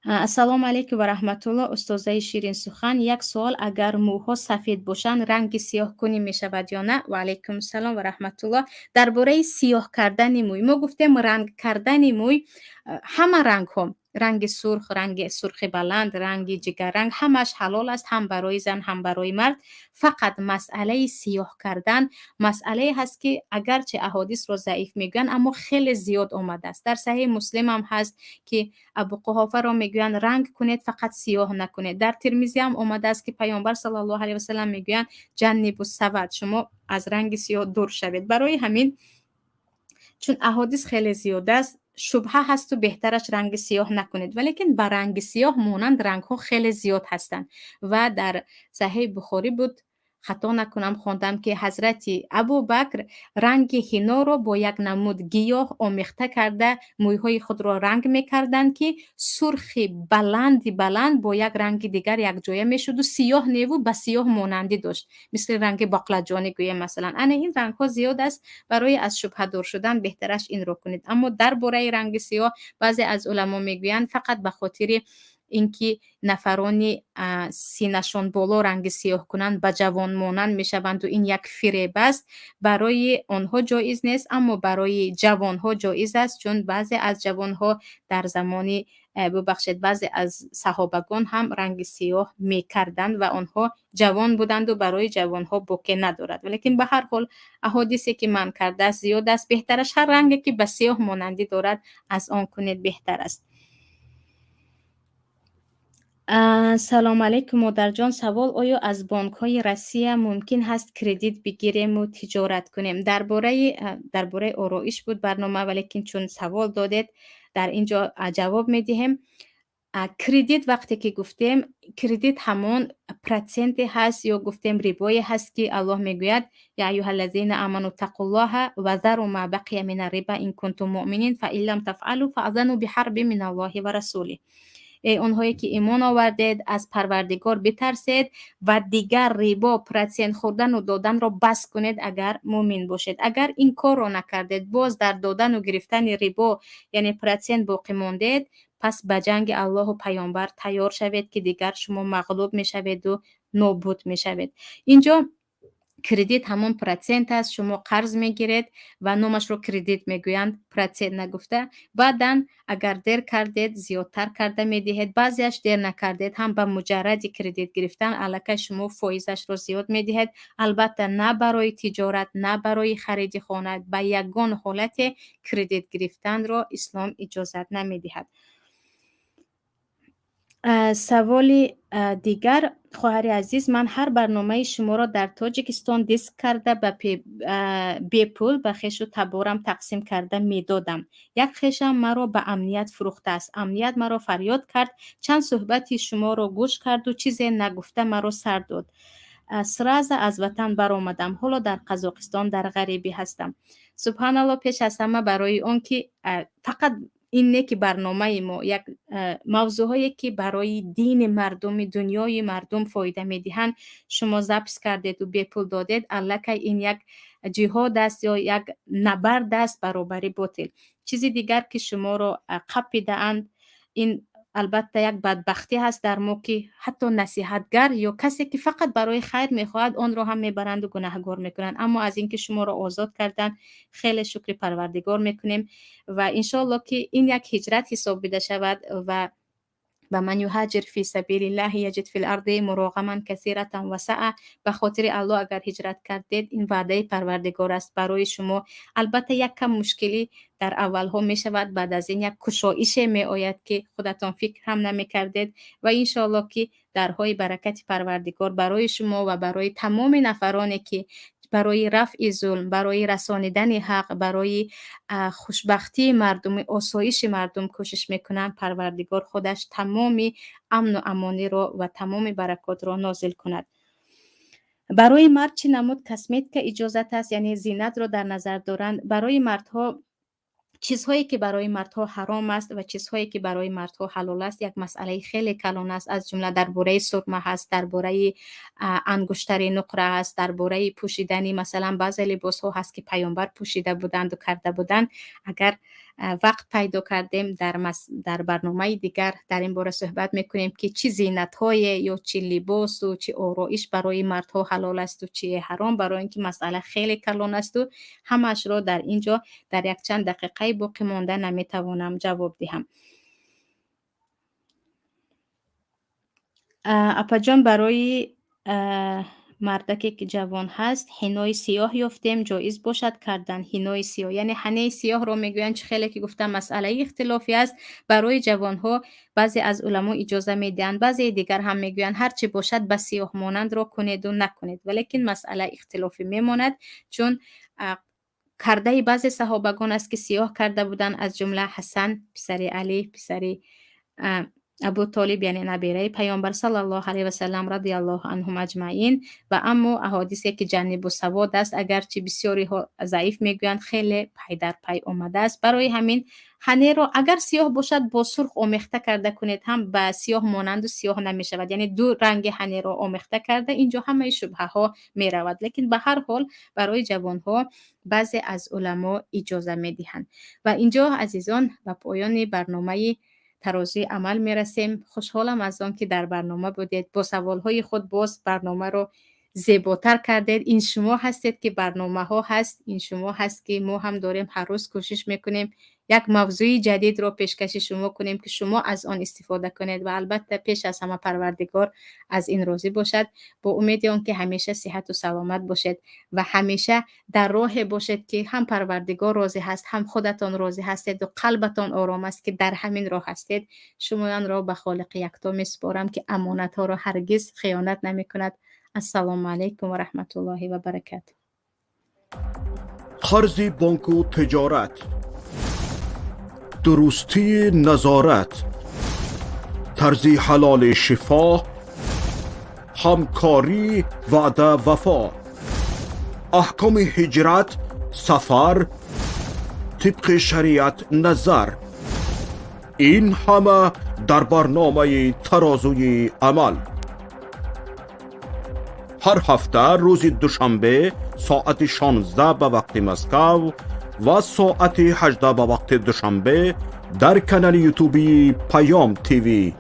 Speaker 2: السلام علیکم و رحمت الله. استاذه شیرین سخن، یک سوال، اگر موها سفید باشند رنگ سیاه کنی می شود یا نه؟ و علیکم السلام و رحمت الله. درباره سیاه کردن موی ما گفتیم رنگ کردن موی همه رنگ ها، رنگ سرخ، رنگ سرخ بلند، رنگ جگر رنگ، همش حلال است، هم برای زن هم برای مرد. فقط مسئله سیاه کردن مسئله هست که اگرچه احادیث رو ضعیف میگن اما خیلی زیاد آمده است. در صحیح مسلم هم هست که ابو قحافه را میگویند رنگ کنید فقط سیاه نکنید. در ترمذی هم آمده است که پیامبر صلی الله علیه و سلم میگویند جنبوا السواد، شما از رنگ سیاه دور شوید. برای همین چون احادیث خیلی زیاد است شبهه هست و بهترش رنگ سیاه نکنید. ولیکن با رنگ سیاه مانند رنگ ها خیلی زیاد هستند و در صحیح بخاری بود، خطا نکنم خواندم که حضرت ابوبکر رنگ حنا را با یک نمود گیاه آمیخته کرده مویهای خود را رنگ میکردند که سرخ بلند با یک رنگ دیگر یک جایه میشد و سیاه نیو به سیاه مانندی داشت، مثل رنگ باقلاجانی گویه مثلا. این رنگ ها زیاد است، برای از شبهه دور شدن بهترش این رو کنید. اما درباره رنگ سیاه بعضی از علما میگویند فقط به خاطر اینکه نفرانی سینه‌شان بالا رنگ سیاه کنند به جوان مانند میشوند و این یک فریب است، برای آنها جایز نیست اما برای جوانها جایز است. چون بعضی از جوانها در زمانی ببخشید بعضی از صحابگان هم رنگ سیاه میکردند و آنها جوان بودند و برای جوانها بوکه ندارد. ولیکن به هر حال احادیثی که من کرده است زیاد است، بهترش هر رنگی که به سیاه مانندی دارد از آن کنید بهتر است. سلام علیکم مادر جان، سوال، آیا از بانک های روسیه ممکن هست کردیت بگیریم و تجارت کنیم؟ درباره آرایش بود برنامه، ولیکن چون سوال دادید در اینجا جواب میدیم. کردیت وقتی که گفتیم کردیت همون پرسنت هست یا گفتیم ربایی هست که الله میگوید یا ایها الذین آمنوا اتقوا الله و ذروا ما بقی من الربا ان کنتم مؤمنین فان لم تفعلوا فاذنوا بحرب من الله و رسوله. اونهایی که ایمان آوردید از پروردگار بترسید و دیگر ربا پرسنت خوردن و دادن را بس کنید اگر مؤمن باشید. اگر این کار را نکردید باز در دادن و گرفتن ربا یعنی پرسنت باقی ماندید، پس به جنگ الله و پیامبر تیار شوید که دیگر شما مغلوب می شوید و نابود می شوید. اینجا کردیت همون پرسنت است، شما قرض میگیرید و نامش رو کردیت میگویند، پرسنت نگفته. بعدن اگر دیر کردید زیادتر کرده میدهید، بعضیش دیر نکردید هم به مجرد کردیت گرفتن الکی شما فایزش رو زیاد میدهید. البته نه برای تجارت نه برای خرید خانه، به یگان حالت کردیت گرفتن رو اسلام اجازت نمیدهد. سوال دیگر، خواهر عزیز، من هر برنامه شما را در تاجیکستان دیسک کرده به پول به خیش و تبارم تقسیم کرده می دادم. یک خیشم مرا به امنیت فروخته است. امنیت مرا فریاد کرد، چند صحبتی شما را گوش کرد و چیزی نگفته مرا سر داد. سرازه از وطن برآمدم، حالا در قزاقستان در غریبی هستم. سبحان الله، پیش از همه برای اون که فقط اینه که برنامه ما یک موضوعی که برای دین مردم دنیای مردم فایده میدهند شما ضبط کردید و به پول دادید، الکی این یک جهاد است یا یک نبرد است برابر باطل. چیزی دیگر که شما را قپیده اند، این البته یک بدبختی هست در ما که حتی نصیحتگر یا کسی که فقط برای خیر میخواهد آن را هم میبرند و گناهگار میکنند. اما از اینکه شما را آزاد کردن خیلی شکر پروردگار میکنیم و انشالله که این یک هجرت حساب بده شود و و من یهاجر فی سبیل الله یجد فی الارض مراغما کثیرة و سعه. به خاطر الله اگر هجرت کردید این وعده پروردگار است برای شما. البته یک کم مشکلی در اول ها می شود، بعد از این یک کشایش می آید که خودتان فکر هم نمی کردید و انشاءالله که درهای برکت پروردگار برای شما و برای تمام نفرانی که برای رفع ظلم، برای رسانیدن حق، برای خوشبختی مردم، آسایش مردم کوشش میکنن، پروردگار خودش تمام امن و امانی را و تمام برکات را نازل کند. برای مرد چه نمود کسمت که اجازت است، یعنی زینت را در نظر دارند. برای مردها چیزهایی که برای مردها حرام است و چیزهایی که برای مردها حلال است یک مسئله خیلی کلان است. از جمله درباره سرمه هست، درباره انگشتر نقره است، درباره پوشیدن مثلا بعضی لباس ها هست که پیامبر پوشیده بودند و کرده بودند. اگر وقت پیدا کردیم در برنامه دیگر در این باره صحبت میکنیم که چه زینت های یا چه لباس و چه آرایش برای مردها حلال است و چه حرام، برای اینکه مسئله خیلی کلان است و همش را در اینجا در یک چند دقیقه باقی مانده نمیتوانم جواب دهم. اپا جان برای مردکی که جوان هست حنای سیاه یافتیم، جایز باشد کردن حنای سیاه؟ یعنی حنای سیاه رو میگوین چه خیلی که گفتم مسئله اختلافی است. برای جوان ها بعضی از علما اجازه میدن، بعضی دیگر هم میگوین هر چی باشد بس سیاه مانند را کنید و نکنید، ولیکن مسئله اختلافی میماند چون کرده بعضی صحابگان است که سیاه کرده بودن، از جمله حسن پسر علی پسر ابو طالب یعنی نبیره پیامبر صلی الله علیه و سلم رضی الله عنهم اجمعین. و اما احادیثی که جنب و سواد است اگرچه بسیاری ها ضعیف میگویند خیلی پی در پی آمده است. برای همین حنه را اگر سیاه باشد با سرخ آمیخته کرده کنید هم به سیاه مانند و سیاه نمی شود، یعنی دو رنگ حنه را آمیخته کرده اینجا همه شبهه ها می رود. لیکن به هر حال برای جوان ها بعضی از علما اجازه می دهند. و اینجا عزیزان به پایان برنامه ترازوی عمل می رسیم. خوشحالم از آن که در برنامه بودید، با سوالهای خود باز برنامه رو زیباتر کردید. این شما هستید که برنامه ها هست، این شما هست که ما هم داریم هر روز کوشش میکنیم یک موضوع جدید رو پیشکش شما کنیم که شما از آن استفاده کنید و البته پیش از همه پروردگار از این راضی باشد. با امید آن که همیشه صحت و سلامت باشید و همیشه در راه باشید که هم پروردگار راضی هست هم خودتان راضی هستید و قلبتان آرام است که در همین راه هستید. شمایان را به خالق یکتا میسپارم که امانت ها را هرگز خیانت نمی کند. السلام علیکم و رحمت الله و برکاته.
Speaker 1: قرض بانک و تجارت، درستی نظارت، طرز حلال شفا، همکاری وعده وفا، احکام هجرت سفر طبق شریعت نظر، این همه در برنامه ترازوی عمل. هر هفته روز دوشنبه ساعت 16 به وقت مسکو و ساعت 18 به وقت دوشنبه در کانال یوتیوبی پیام تیوی